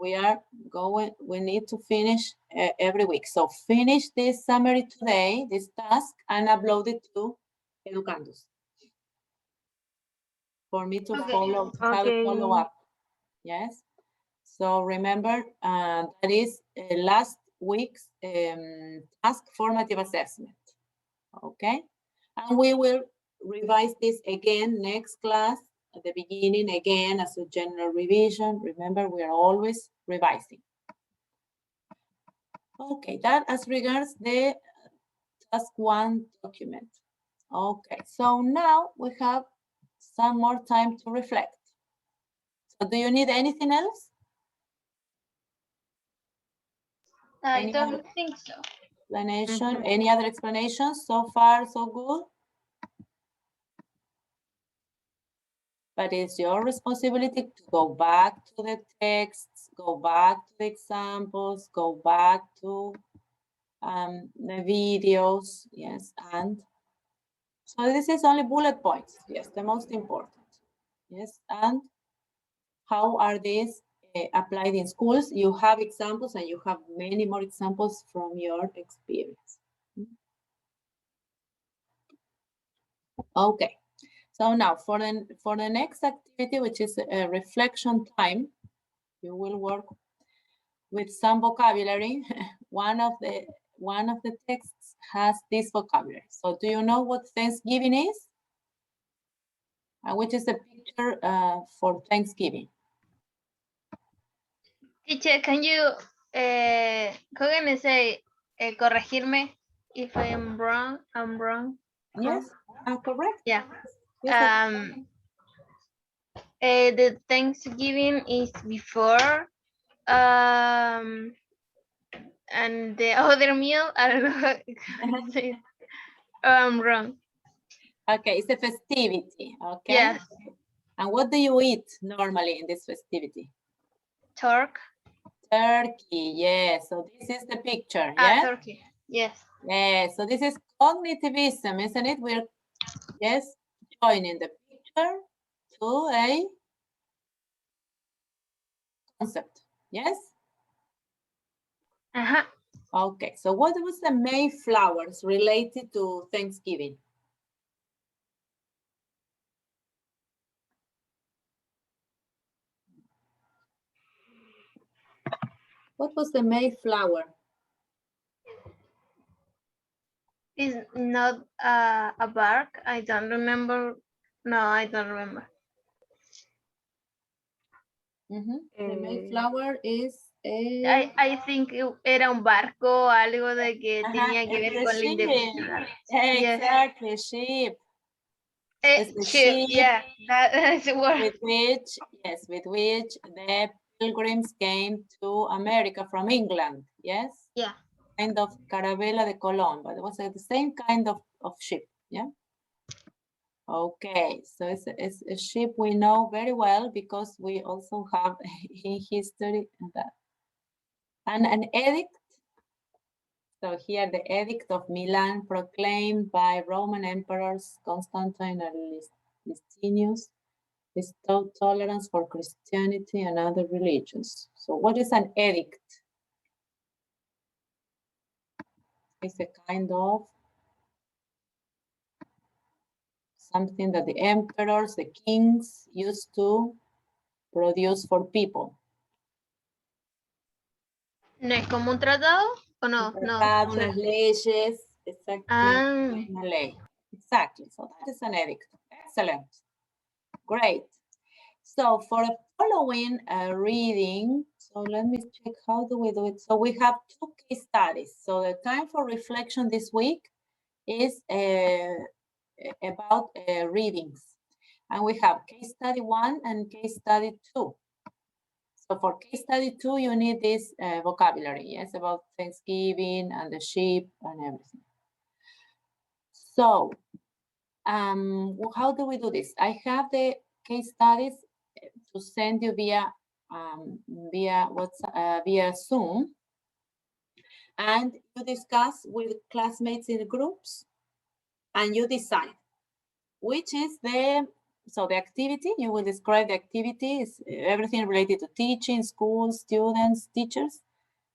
we need to finish every week. So finish this summary today, this task, and upload it to Educandus for me to have a follow up. Yes. So remember, that is last week's task formative assessment. Okay. And we will revise this again next class at the beginning again as a general revision. Remember, we are always revising. Okay, that as regards the task 1 document. Okay, so now we have some more time to reflect. So do you need anything else? I don't think so. Explanation, any other explanations? So far, so good? But it's your responsibility to go back to the texts, go back to the examples, go back to the videos, yes, and So this is only bullet points. Yes, the most important. Yes, and how are these applied in schools? You have examples and you have many more examples from your experience. Okay, so now for the next activity, which is a reflection time, you will work with some vocabulary. One of the texts has this vocabulary. So do you know what Thanksgiving is? Which is the picture for Thanksgiving? Teacher, can you how can I say corregirme if I'm wrong? I'm wrong. Yes, correct. Yeah. Yes, The Thanksgiving is before and the other meal, I don't know how to say it. I'm wrong. okay, it's a festivity, okay? Yes. And what do you eat normally in this festivity? Turk. Turkey, yes. So this is the picture, yes? Turkey. Yes. Yes, so this is cognitivism, isn't it? We're, yes, joining the picture to a concept, yes? Uh-huh. Okay, so what was the Mayflowers related to Thanksgiving? What was the Mayflower? Is not a bark. I don't remember. No, I don't remember. The Mayflower is a... I think era un barco, algo de que tenía que ver it's con a la sheep. independencia. Yes. Exactly, sheep. It's the Sheep, yeah, that's the word. with which the pilgrims came to America from England, yes? Yeah. Kind of Caravela de Colón, but it was the same kind of ship, yeah? Okay, so it's a ship we know very well because we also have in history that. And an edict. So here the Edict of Milan proclaimed by Roman emperors Constantine and Licinius bestowed tolerance for Christianity and other religions. So what is an edict? It's a kind of something that the emperors, the kings used to produce for people. ¿No es como un tratado? ¿O no? Tratados, unas leyes, exactly, una ley. Exactly, so that is an edict. Excellent, great. So for the following reading, so let me check, how do we do it? So we have 2 case studies. So the time for reflection this week is about readings. And we have case study 1 and case study 2. So for case study 2, you need this vocabulary, yes, about Thanksgiving and the sheep and everything. So how do we do this? I have the case studies to send you via WhatsApp, via Zoom, and you discuss with classmates in the groups, and you decide which is the activity. You will describe the activity, is everything related to teaching, schools, students, teachers,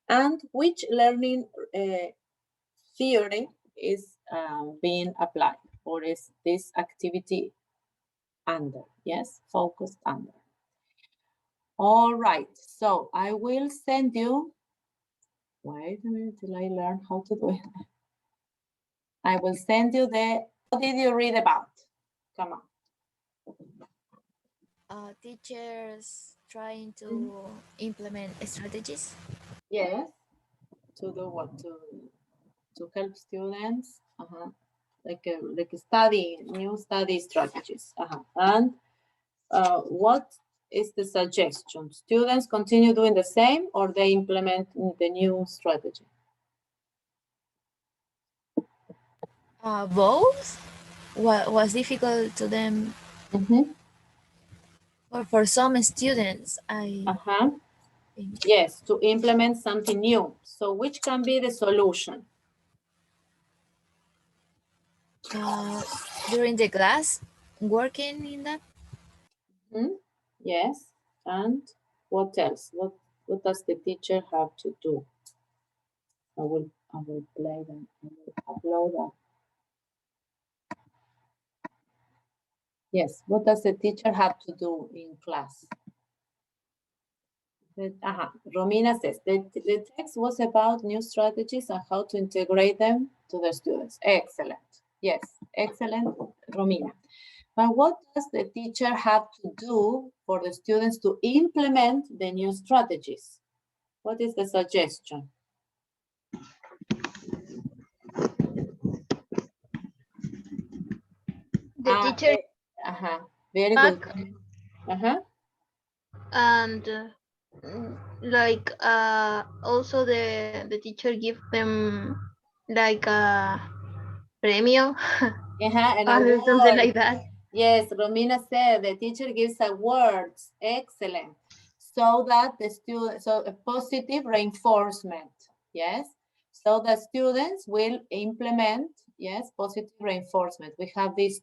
and which learning theory is being applied, or is this activity under, yes, focused under. All right, so I will send you, wait a minute till I learn how to do it. I will send you what did you read about? Come on. Teachers trying to implement strategies. Yes, to do what? To help students, like study, new study strategies. And what is the suggestion? Students continue doing the same or they implement the new strategy? Both was difficult to them. Or for some students, I think. Yes, to implement something new. So which can be the solution? during the class, working in that. Yes, and what else? What does the teacher have to do? I will play them. I will upload that. Yes, what does the teacher have to do in class? Romina says the text was about new strategies and how to integrate them to the students. Excellent. Yes, excellent, Romina. But what does the teacher have to do for the students to implement the new strategies? What is the suggestion? The teacher Very back good. and like also the teacher give them like a premio An or something award. like that. Yes, Romina said the teacher gives awards. Excellent. So that the student, so a positive reinforcement. Yes. So the students will implement, yes, positive reinforcement. We have this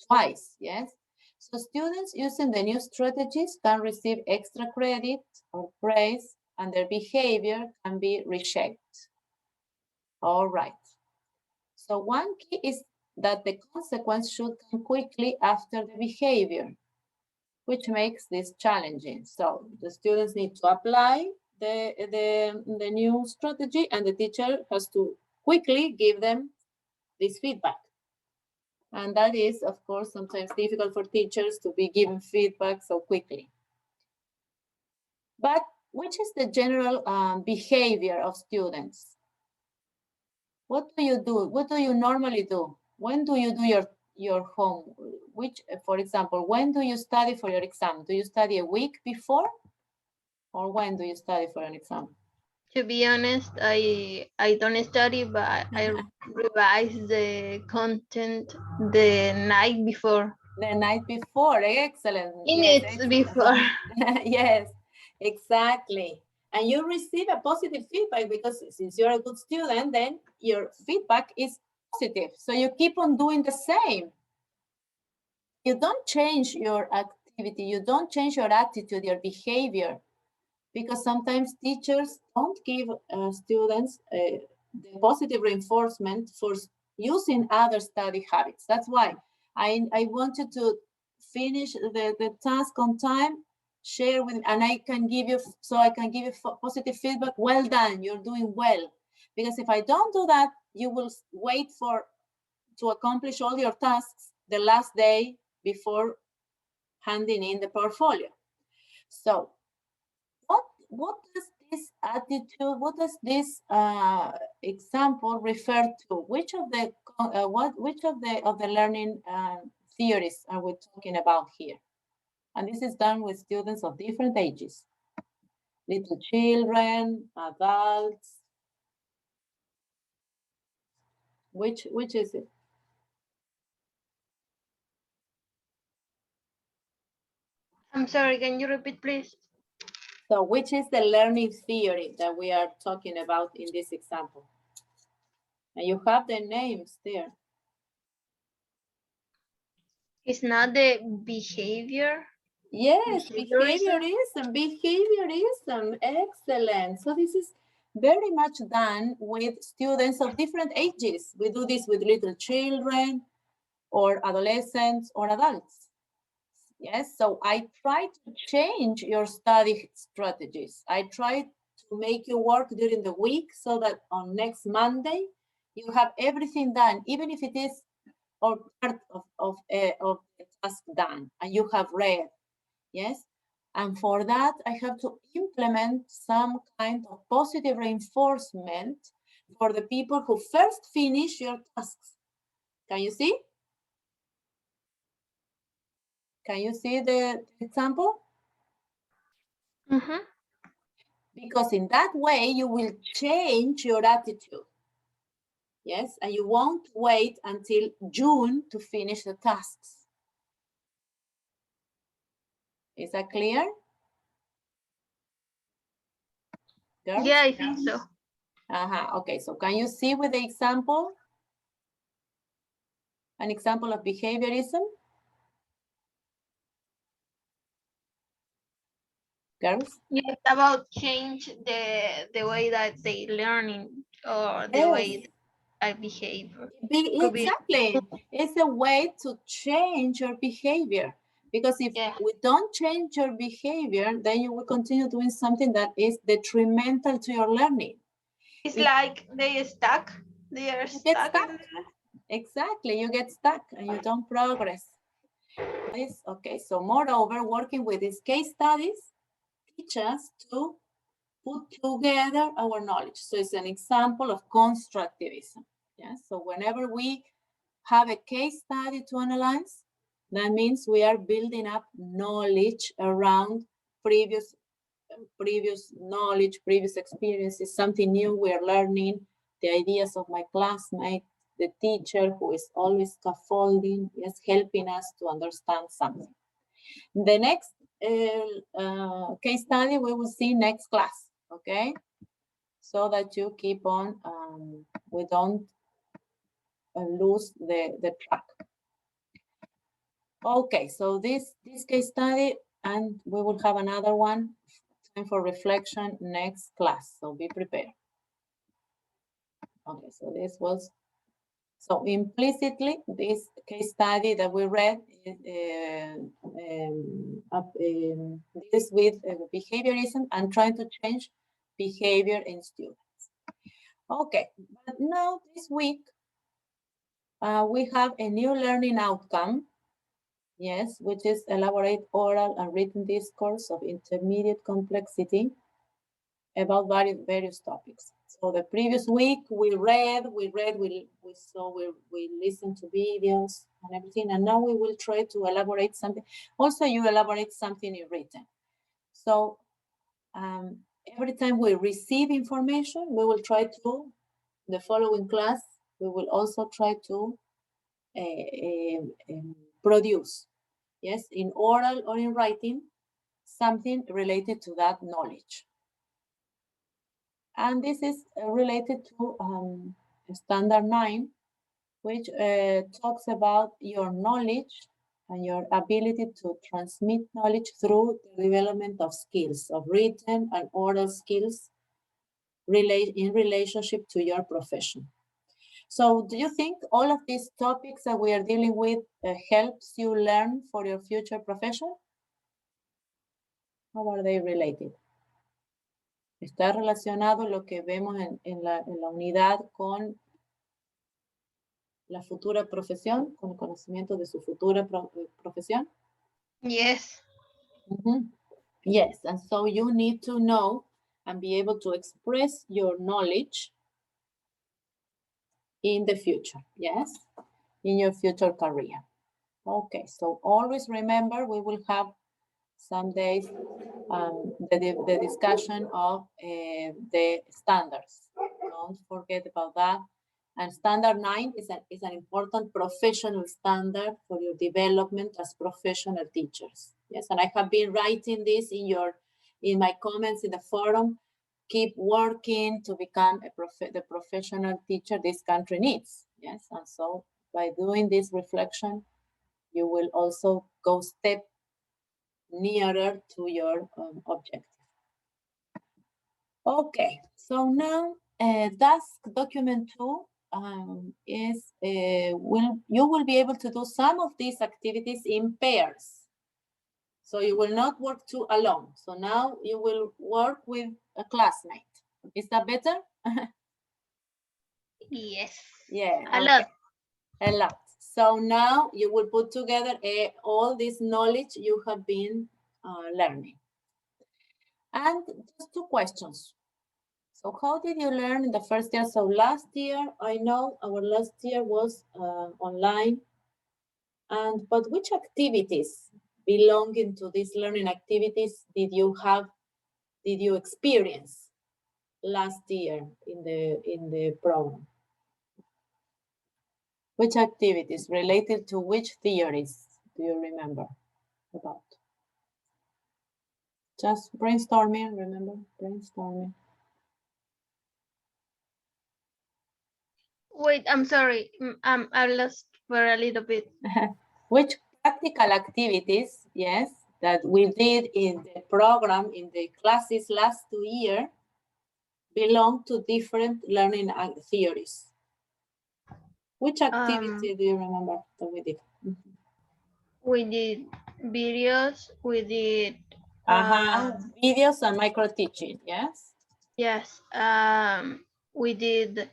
twice, yes. So students using the new strategies can receive extra credit or praise, and their behavior can be rechecked. All right. So one key is that the consequence should come quickly after the behavior, which makes this challenging. So the students need to apply the new strategy, and the teacher has to quickly give them this feedback. And that is, of course, sometimes difficult for teachers to be given feedback so quickly. But which is the general behavior of students? What do you do? What do you normally do? When do you do your home? Which, for example, when do you study for your exam? Do you study a week before? Or when do you study for an exam? To be honest, I don't study, but I revise the content the night before. The night before, excellent. Minutes Yes, before. yes, exactly. And you receive a positive feedback because since you're a good student, then your feedback is positive. So you keep on doing the same. You don't change your activity, you don't change your attitude, your behavior, because sometimes teachers don't give students the positive reinforcement for using other study habits. That's why I wanted to finish the task on time, share with, and I can give you positive feedback. Well done, you're doing well. Because if I don't do that, you will wait to accomplish all your tasks the last day before handing in the portfolio. So what does this attitude, what does this example refer to? Which of the learning theories are we talking about here? And this is done with students of different ages. Little children, adults. Which is it? I'm sorry, can you repeat, please? So which is the learning theory that we are talking about in this example? And you have the names there. It's not the behavior. Yes, Behaviorism. behaviorism, excellent. So this is very much done with students of different ages. We do this with little children or adolescents or adults. Yes, so I try to change your study strategies. I try to make you work during the week so that on next Monday, you have everything done, even if it is or part of the task done and you have read. Yes, and for that, I have to implement some kind of positive reinforcement for the people who first finish your tasks. Can you see? Can you see the example? Mm-hmm. Because in that way, you will change your attitude. Yes, and you won't wait until June to finish the tasks. Is that clear? Girls? Yeah, I think so. Okay, so can you see with the example? An example of behaviorism? Girls? Yes, about change the way that they learning or the way I behave. Could be. Exactly. It's a way to change your behavior. Because if we don't change your behavior, then you will continue doing something that is detrimental to your learning. It's like they stuck. They are stuck. Exactly. You get stuck and you don't progress. Okay, so moreover, working with these case studies teach us to put together our knowledge. So it's an example of constructivism. Yeah. So whenever we have a case study to analyze, that means we are building up knowledge around previous knowledge, previous experiences, something new we are learning, the ideas of my classmate, the teacher who is always scaffolding, is helping us to understand something. The next case study we will see next class, okay? So that you keep on, we don't lose the track. Okay, so this case study, and we will have another one, time for reflection next class, so be prepared. Okay, so this was, so implicitly, this case study that we read deals with behaviorism and trying to change behavior in students. Okay, but now this week, we have a new learning outcome, yes, which is elaborate oral and written discourse of intermediate complexity about various topics. So the previous week we saw, we listened to videos and everything, and now we will try to elaborate something. Also, you elaborate something in written. So every time we receive information, we will try to, the following class, we will also try to produce, yes, in oral or in writing, something related to that knowledge. And this is related to standard 9, which talks about your knowledge and your ability to transmit knowledge through the development of skills, of written and oral skills in relationship to your profession. So do you think all of these topics that we are dealing with helps you learn for your future profession? How are they related? ¿Está relacionado lo que vemos en la unidad con la futura profesión, con el conocimiento de su futura profesión? Yes. Yes, and so you need to know and be able to express your knowledge in the future, yes, in your future career. Okay, so always remember we will have some days the discussion of the standards. Don't forget about that. And standard 9 is an important professional standard for your development as professional teachers. Yes, and I have been writing this in my comments in the forum. Keep working to become the professional teacher this country needs. Yes, and so by doing this reflection, you will also go step nearer to your objective. Okay, so now task document 2 you will be able to do some of these activities in pairs. So you will not work alone. So now you will work with a classmate. Is that better? Yes. Yeah. A lot. A lot. So now you will put together all this knowledge you have been learning. And just 2 questions. So how did you learn in the first year? So last year, I know our last year was online. But which activities belonging to these learning activities did you experience last year in the program? Which activities related to which theories do you remember about? Just brainstorming, remember? Brainstorming. Wait, I'm sorry. I lost for a little bit. Which practical activities, yes, that we did in the program, in the classes last 2 years, belong to different learning theories? Which activity do you remember that we did? We did videos, we did videos and micro teaching, yes? Yes, we did,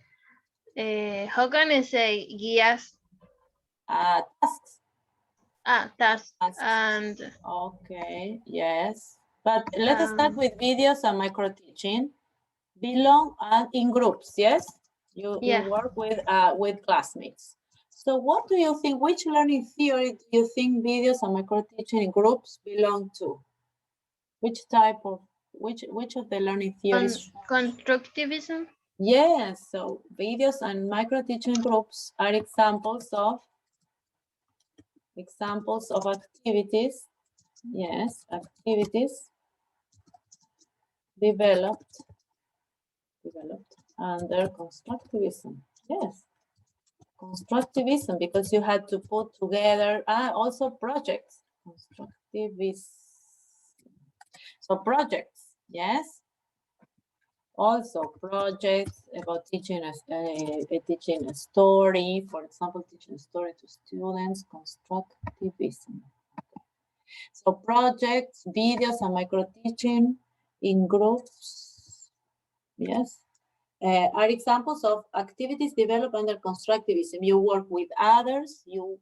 how can I say, guías? Tasks. Tasks. Tasks. And okay, yes. But let us start with videos and micro teaching. Belong in groups, yes? You work with classmates. So what do you think, which learning theory do you think videos and micro teaching in groups belong to? Which type of, which of the learning theories? Constructivism? Yes, so videos and micro teaching groups are examples of activities, yes, activities developed under constructivism, yes. Constructivism, because you had to put together also projects. Constructivism. So projects, yes. Also projects about teaching a story, for example, teaching a story to students, constructivism. Okay. So projects, videos, and micro teaching in groups, yes. Are examples of activities developed under constructivism. You work with others, you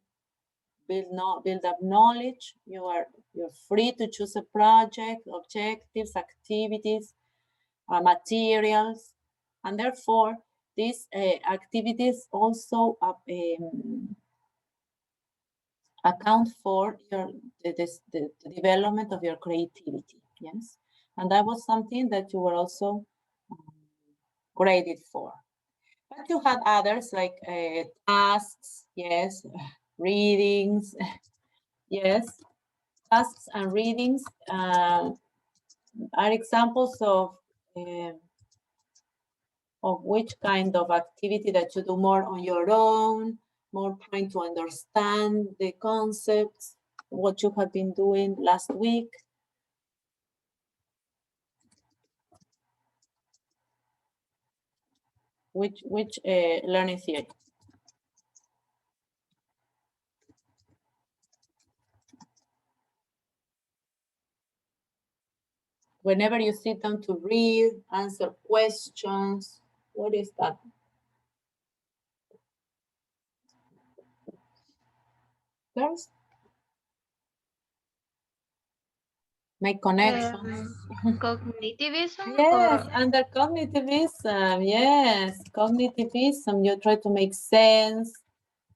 build up knowledge, you're free to choose a project, objectives, activities, materials, and therefore these activities also account for the development of your creativity, yes? And that was something that you were also graded for. But you had others like tasks, yes, readings, yes, tasks and readings are examples of which kind of activity that you do more on your own, more trying to understand the concepts, what you have been doing last week. Which learning theory? Whenever you sit down to read, answer questions, what is that? Girls? Make connections. Cognitivism? Yes, under cognitivism, yes. Cognitivism, you try to make sense.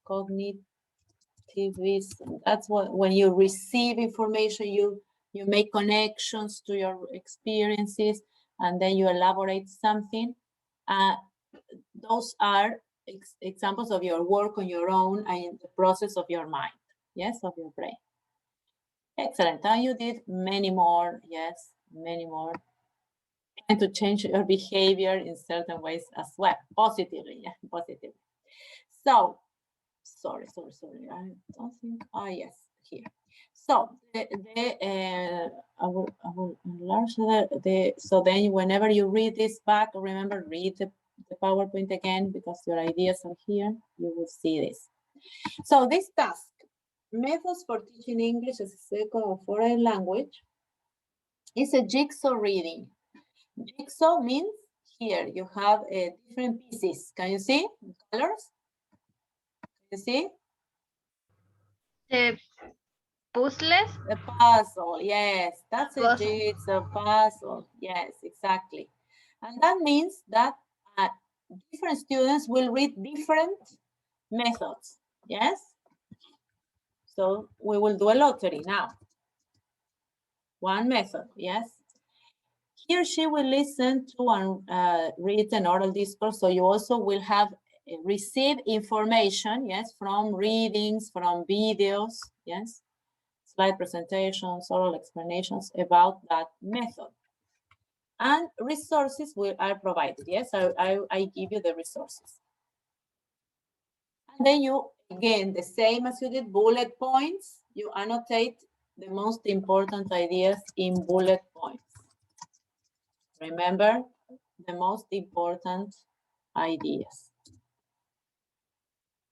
Cognitivism, that's what, when you receive information, you make connections to your experiences, and then you elaborate something. Those are examples of your work on your own and in the process of your mind, yes, of your brain. Excellent. Now you did many more, yes, many more. And to change your behavior in certain ways as well, positively, yeah, positively. So, sorry, I don't think, yes, here. So, I will enlarge so then whenever you read this back, remember, read the PowerPoint again, because your ideas are here, you will see this. So this task, methods for teaching English as a second or foreign language, is a jigsaw reading. Jigsaw means here you have different pieces. Can you see colors? Can you see? The puzzles? The puzzle, yes, that's a jigsaw puzzle. Yes, exactly. And that means that different students will read different methods. Yes. So we will do a lottery now. One method, yes. He or she will listen to and read an oral discourse, so you also will have receive information, yes, from readings, from videos, yes, slide presentations, oral explanations about that method. And resources are provided, yes, I give you the resources. And then you Again, the same as you did, bullet points. You annotate the most important ideas in bullet points. Remember, the most important ideas.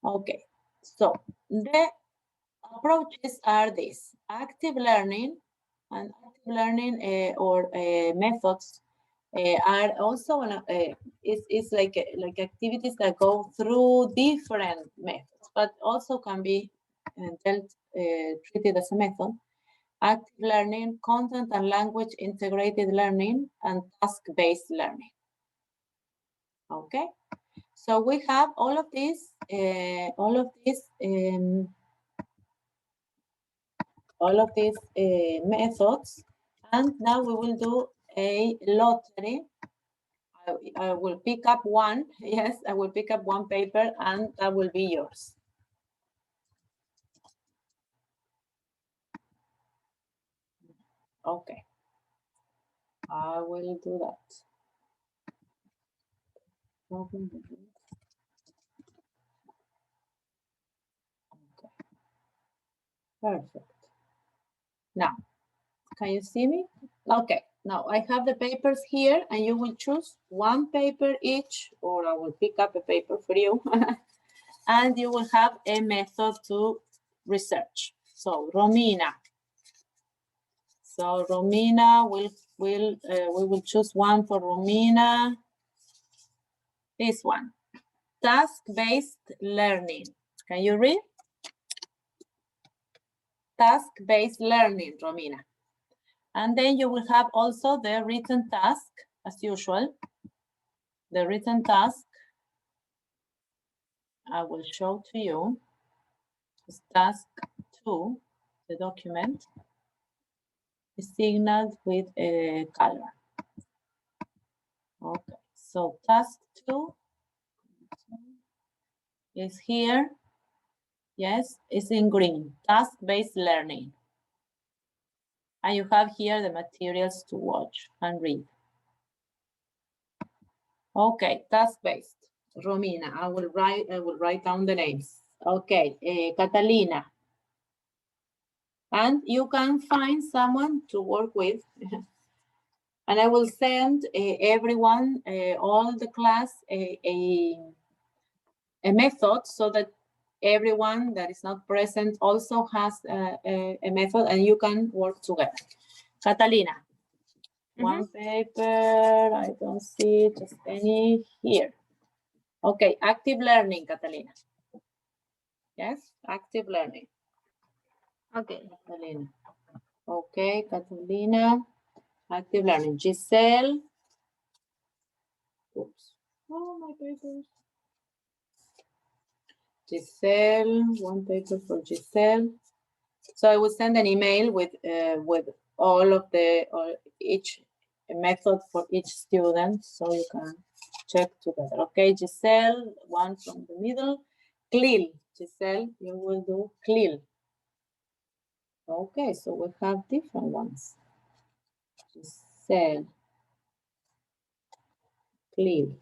Okay, so the approaches are these: active learning, and active learning methods are also it's like activities that go through different methods, but also can be treated as a method. Active learning, content and language integrated learning, and task-based learning. Okay, so we have all of these methods, and now we will do a lottery. I will pick up one. Yes, I will pick up one paper, and that will be yours. Okay, I will do that. Okay. Perfect. Now, can you see me? Okay, now I have the papers here, and you will choose one paper each, or I will pick up a paper for you, and you will have a method to research. So, Romina. So, Romina, we will choose one for Romina. This one, task-based learning. Can you read? Task-based learning, Romina. And then you will have also the written task, as usual. The written task, I will show to you, is task 2, the document, is signaled with a color. Okay, so task 2 is here. Yes, it's in green, task-based learning. And you have here the materials to watch and read. Okay, task-based. Romina, I will write down the names. Okay, Catalina. And you can find someone to work with. And I will send everyone, all the class, a method so that everyone that is not present also has a method and you can work together. Catalina, one paper, I don't see just any here. Okay, active learning, Catalina. Yes, active learning. Okay. Catalina. Okay, Catalina, active learning. Giselle. Oops. Oh, my papers. Giselle, one paper for Giselle. So I will send an email with all of each method for each student, so you can check together. Okay, Giselle, one from the middle. CLIL, Giselle, you will do CLIL. Okay, so we have different ones. Giselle, CLIL.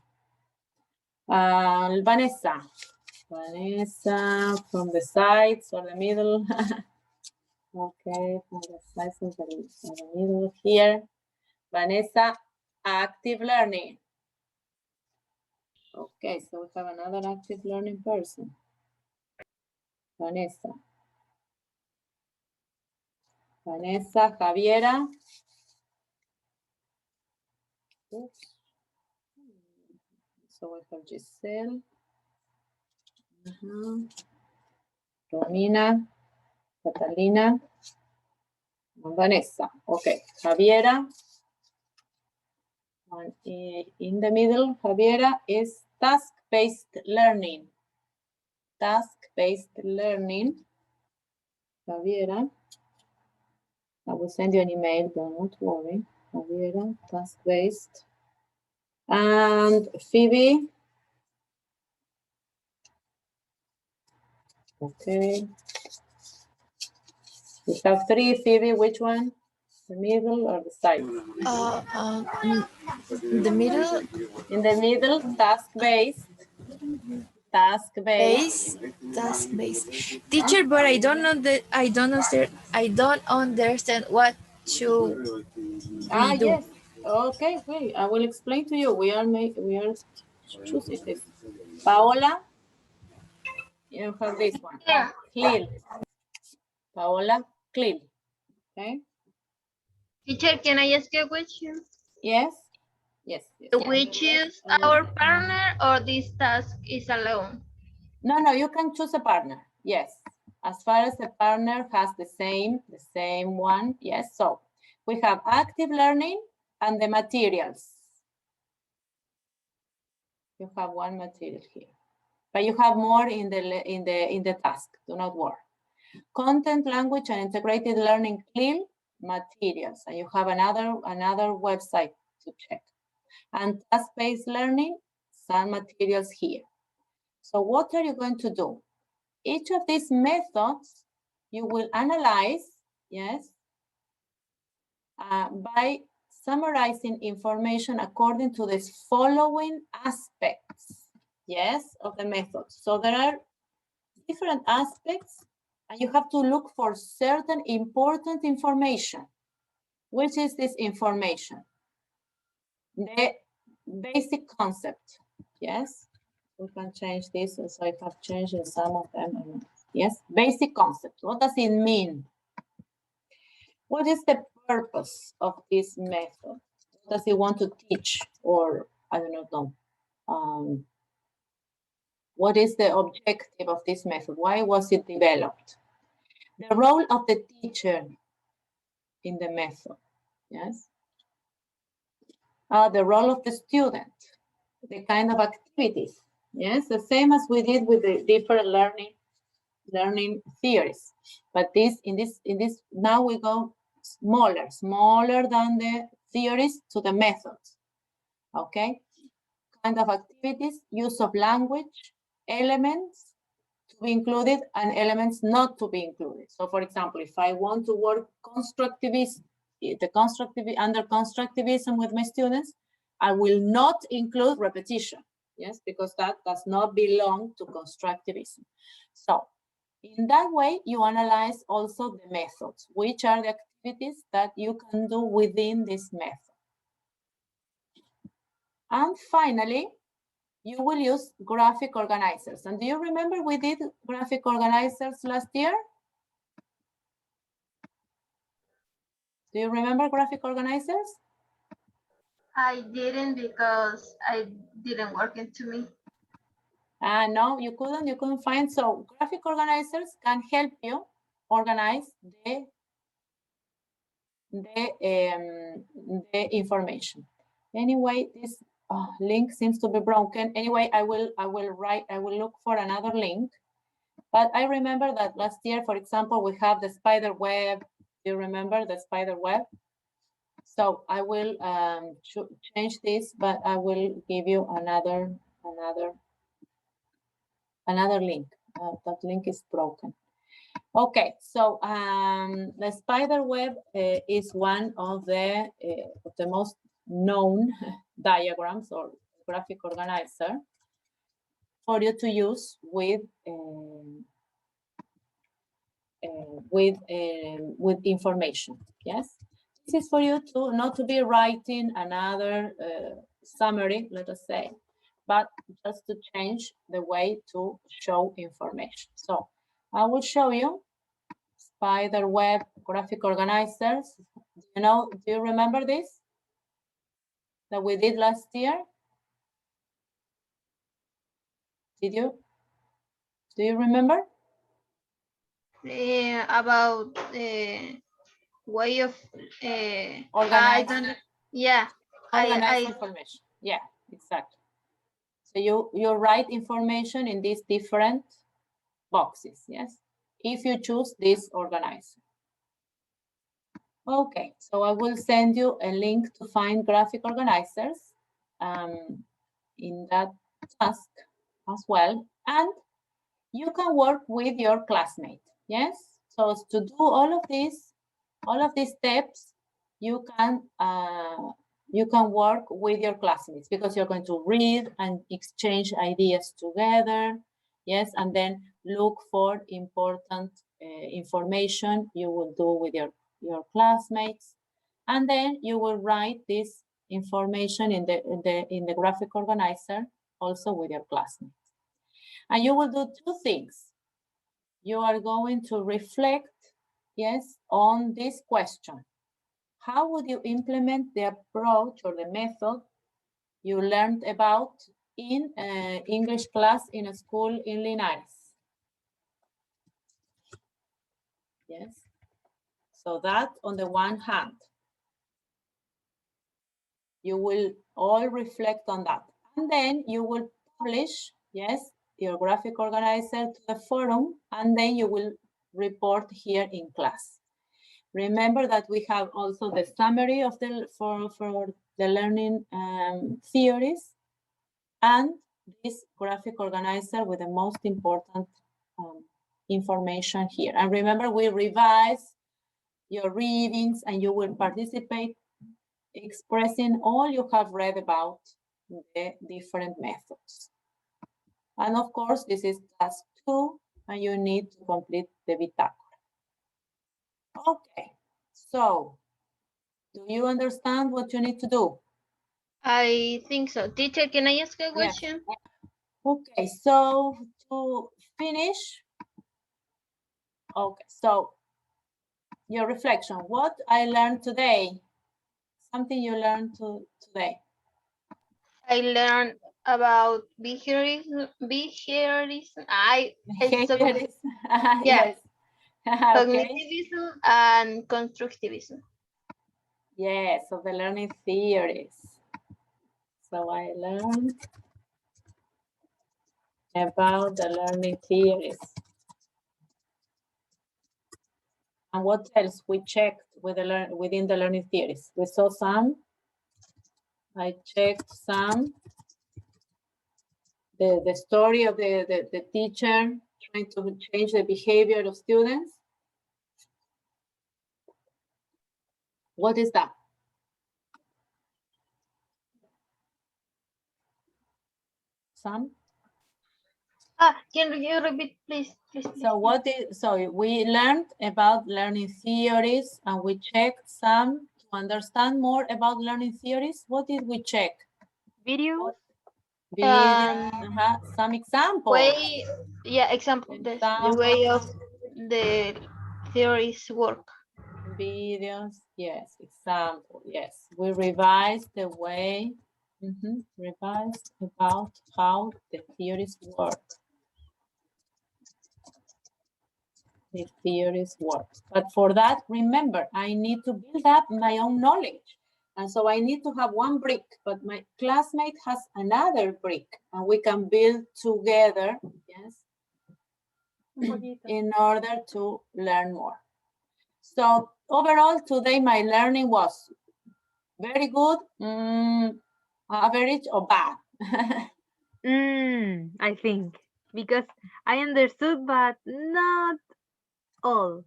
Vanessa. Vanessa, from the sides or the middle. Okay, from the sides of the middle here. Vanessa, active learning. Okay, so we have another active learning person. Vanessa. Vanessa, Javiera. Oops. So we have Giselle. Romina, Catalina, and Vanessa. Okay, Javiera. And in the middle, Javiera is task-based learning. Task-based learning. Javiera. I will send you an email, don't worry. Javiera, task-based. And Phoebe. Okay. We have three, Phoebe, which one? The middle or the side? The middle. In the middle, task-based. Task-based. Task-based. Teacher, but I don't know that I don't understand what should we do. Yes. Okay, wait. I will explain to you. We are choosing this. Paola, you have this one. Yeah. Clear. Paola, clear. Okay. Teacher, can I ask you a question? Yes. Yes. Do we choose our partner or this task is alone? No, you can choose a partner. Yes. As far as the partner has the same one. Yes. So we have active learning and the materials. You have one material here, but you have more in the task. Do not worry. Content, language, and integrated learning clear materials, and you have another website to check. And task-based learning, some materials here. So what are you going to do? Each of these methods you will analyze, yes, by summarizing information according to the following aspects, yes, of the method. So there are different aspects, and you have to look for certain important information. Which is this information? The basic concept, yes. We can change this, so I have changed in some of them. Yes, basic concept. What does it mean? What is the purpose of this method? What does it want to teach? Or I don't know. What is the objective of this method? Why was it developed? The role of the teacher in the method, yes. The role of the student, the kind of activities, yes, the same as we did with the different learning theories. But in this now we go smaller than the theories to the methods. Okay, kind of activities, use of language, elements to be included and elements not to be included. So for example, if I want to work under constructivism with my students, I will not include repetition, yes, because that does not belong to constructivism. So in that way, you analyze also the methods, which are the activities that you can do within this method. And finally, you will use graphic organizers. And do you remember we did graphic organizers last year? Do you remember graphic organizers? I didn't because I didn't work it to me. No, you couldn't find. So graphic organizers can help you organize the information. Anyway, this link seems to be broken. Anyway, I will look for another link. But I remember that last year, for example, we have the spider web. Do you remember the spider web? So I will change this, but I will give you another link. That link is broken. Okay, so the spider web is one of the most known diagrams or graphic organizer for you to use with information. Yes, this is for you to not to be writing another summary, let us say, but just to change the way to show information. So I will show you spider web graphic organizers. Do you remember this that we did last year? Did you? Do you remember? About the way of Organize. Yeah. Organize information. Yeah, exactly. So you write information in these different boxes, yes? If you choose this organizer. Okay, so I will send you a link to find graphic organizers in that task as well. And you can work with your classmate, yes? So to do all of these steps, you can you can work with your classmates because you're going to read and exchange ideas together. Yes, and then look for important information you will do with your classmates. And then you will write this information in the graphic organizer also with your classmates. And you will do two things. You are going to reflect, yes, on this question. How would you implement the approach or the method you learned about in English class in a school in Linares? Yes. So that on the one hand, you will all reflect on that. And then you will publish, yes, your graphic organizer to the forum, and then you will report here in class. Remember that we have also the summary of for the learning theories and this graphic organizer with the most important information here. And remember, we revise your readings and you will participate expressing all you have read about the different methods. And of course, this is task 2, and you need to complete the Vitacura. Okay, so do you understand what you need to do? I think so. Teacher, can I ask a Yes. question? Okay, so to finish, okay, so your reflection, what I learned today, something you learned today. I learned about behaviorism. Behaviorism. Yeah. Yes. Okay. Cognitivism and constructivism. Yes, so the learning theories. So I learned about the learning theories. And what else we checked with within the learning theories? We saw some. I checked some. The story of the teacher trying to change the behavior of students. What is that? Some? Can you repeat, please? So we learned about learning theories and we checked some to understand more about learning theories. What did we check? Videos? Some examples. Example. The way of the theories work. Videos, yes, example, yes. We revised the way, revised about how the theories work. The theories work. But for that, remember, I need to build up my own knowledge. And so I need to have one brick, but my classmate has another brick, and we can build together, yes, in order to learn more. So overall, today my learning was very good, average, or bad. I think, because I understood, but not all,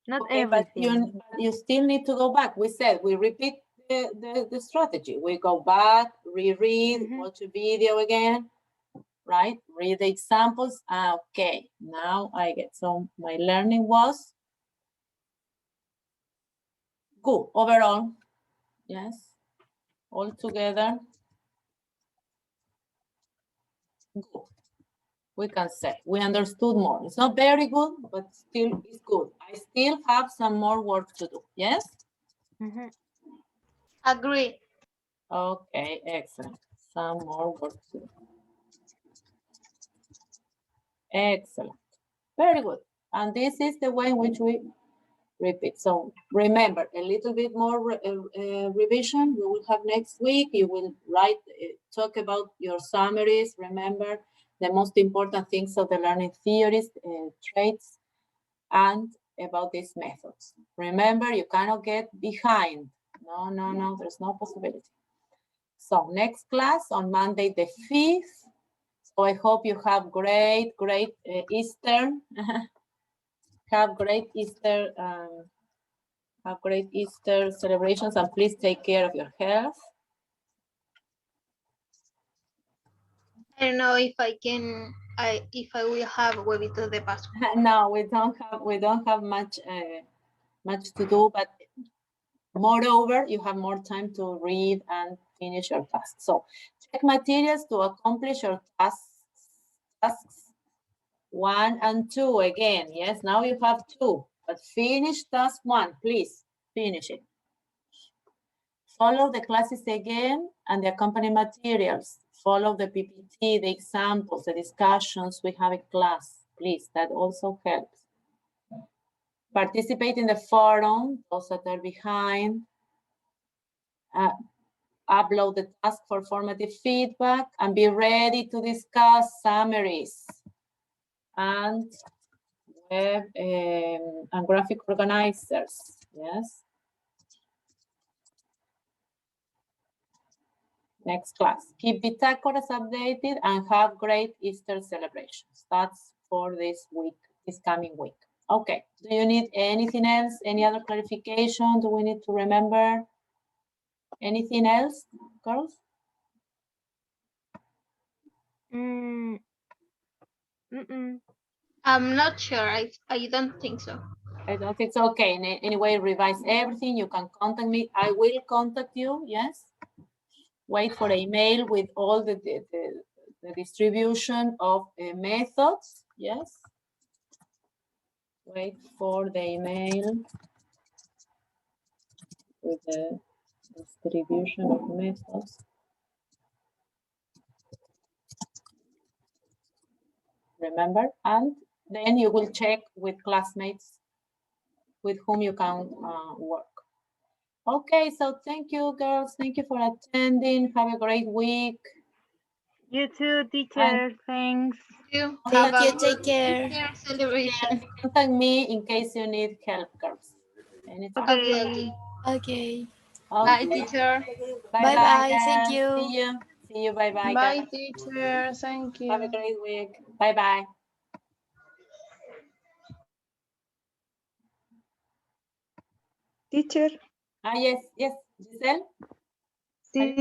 not Okay, but everything. you still need to go back. We said we repeat the strategy. We go back, reread, watch a video again, right? Read the examples. Okay, now I get, so my learning was good overall. Yes, all together. Good. We can say we understood more. It's not very good, but still it's good. I still have some more work to do. Yes? Agree. Okay, excellent. Some more work to do. Excellent. Very good. And this is the way in which we repeat. So remember, a little bit more revision we will have next week. You will write, talk about your summaries. Remember the most important things of the learning theories, traits, and about these methods. Remember, you cannot get behind. No, there's no possibility. So next class on Monday the 5th. So I hope you have great Easter. Have great Easter celebrations, and please take care of your health. I don't know if I can, if I will have huevitos de Pascua. No, we don't have much to do, but moreover, you have more time to read and finish your task. So check materials to accomplish your tasks 1 and 2 again. Yes, now you have 2, but finish task 1, please finish it. Follow the classes again and the accompanying materials. Follow the PPT, the examples, the discussions we have in class. Please, that also helps. Participate in the forum, those that are behind. Upload the task for formative feedback and be ready to discuss summaries and web and graphic organizers. Yes. Next class. Keep bitácoras updated and have great Easter celebrations. That's for this week, this coming week. Okay. Do you need anything else? Any other clarification? Do we need to remember anything else, girls? I'm not sure. I don't think so. I don't think it's okay. Anyway, revise everything. You can contact me. I will contact you. Yes. Wait for an email with all the distribution of methods. Yes. Wait for the email with the distribution of methods. Remember, and then you will check with classmates with whom you can work. Okay, so thank you, girls. Thank you for attending. Have a great week. You too, teacher. Thanks. You Thank have you. a Take good care. Easter celebration. Contact me in case you need help, girls. Anytime. Okay. Okay. Bye, Okay. teacher. Bye, Bye-bye. Thank guys. you. See you. See you. Bye, bye, Bye, guys. teacher. Thank you. Have a great week. Bye, bye. Teacher, Yes, Giselle. sí,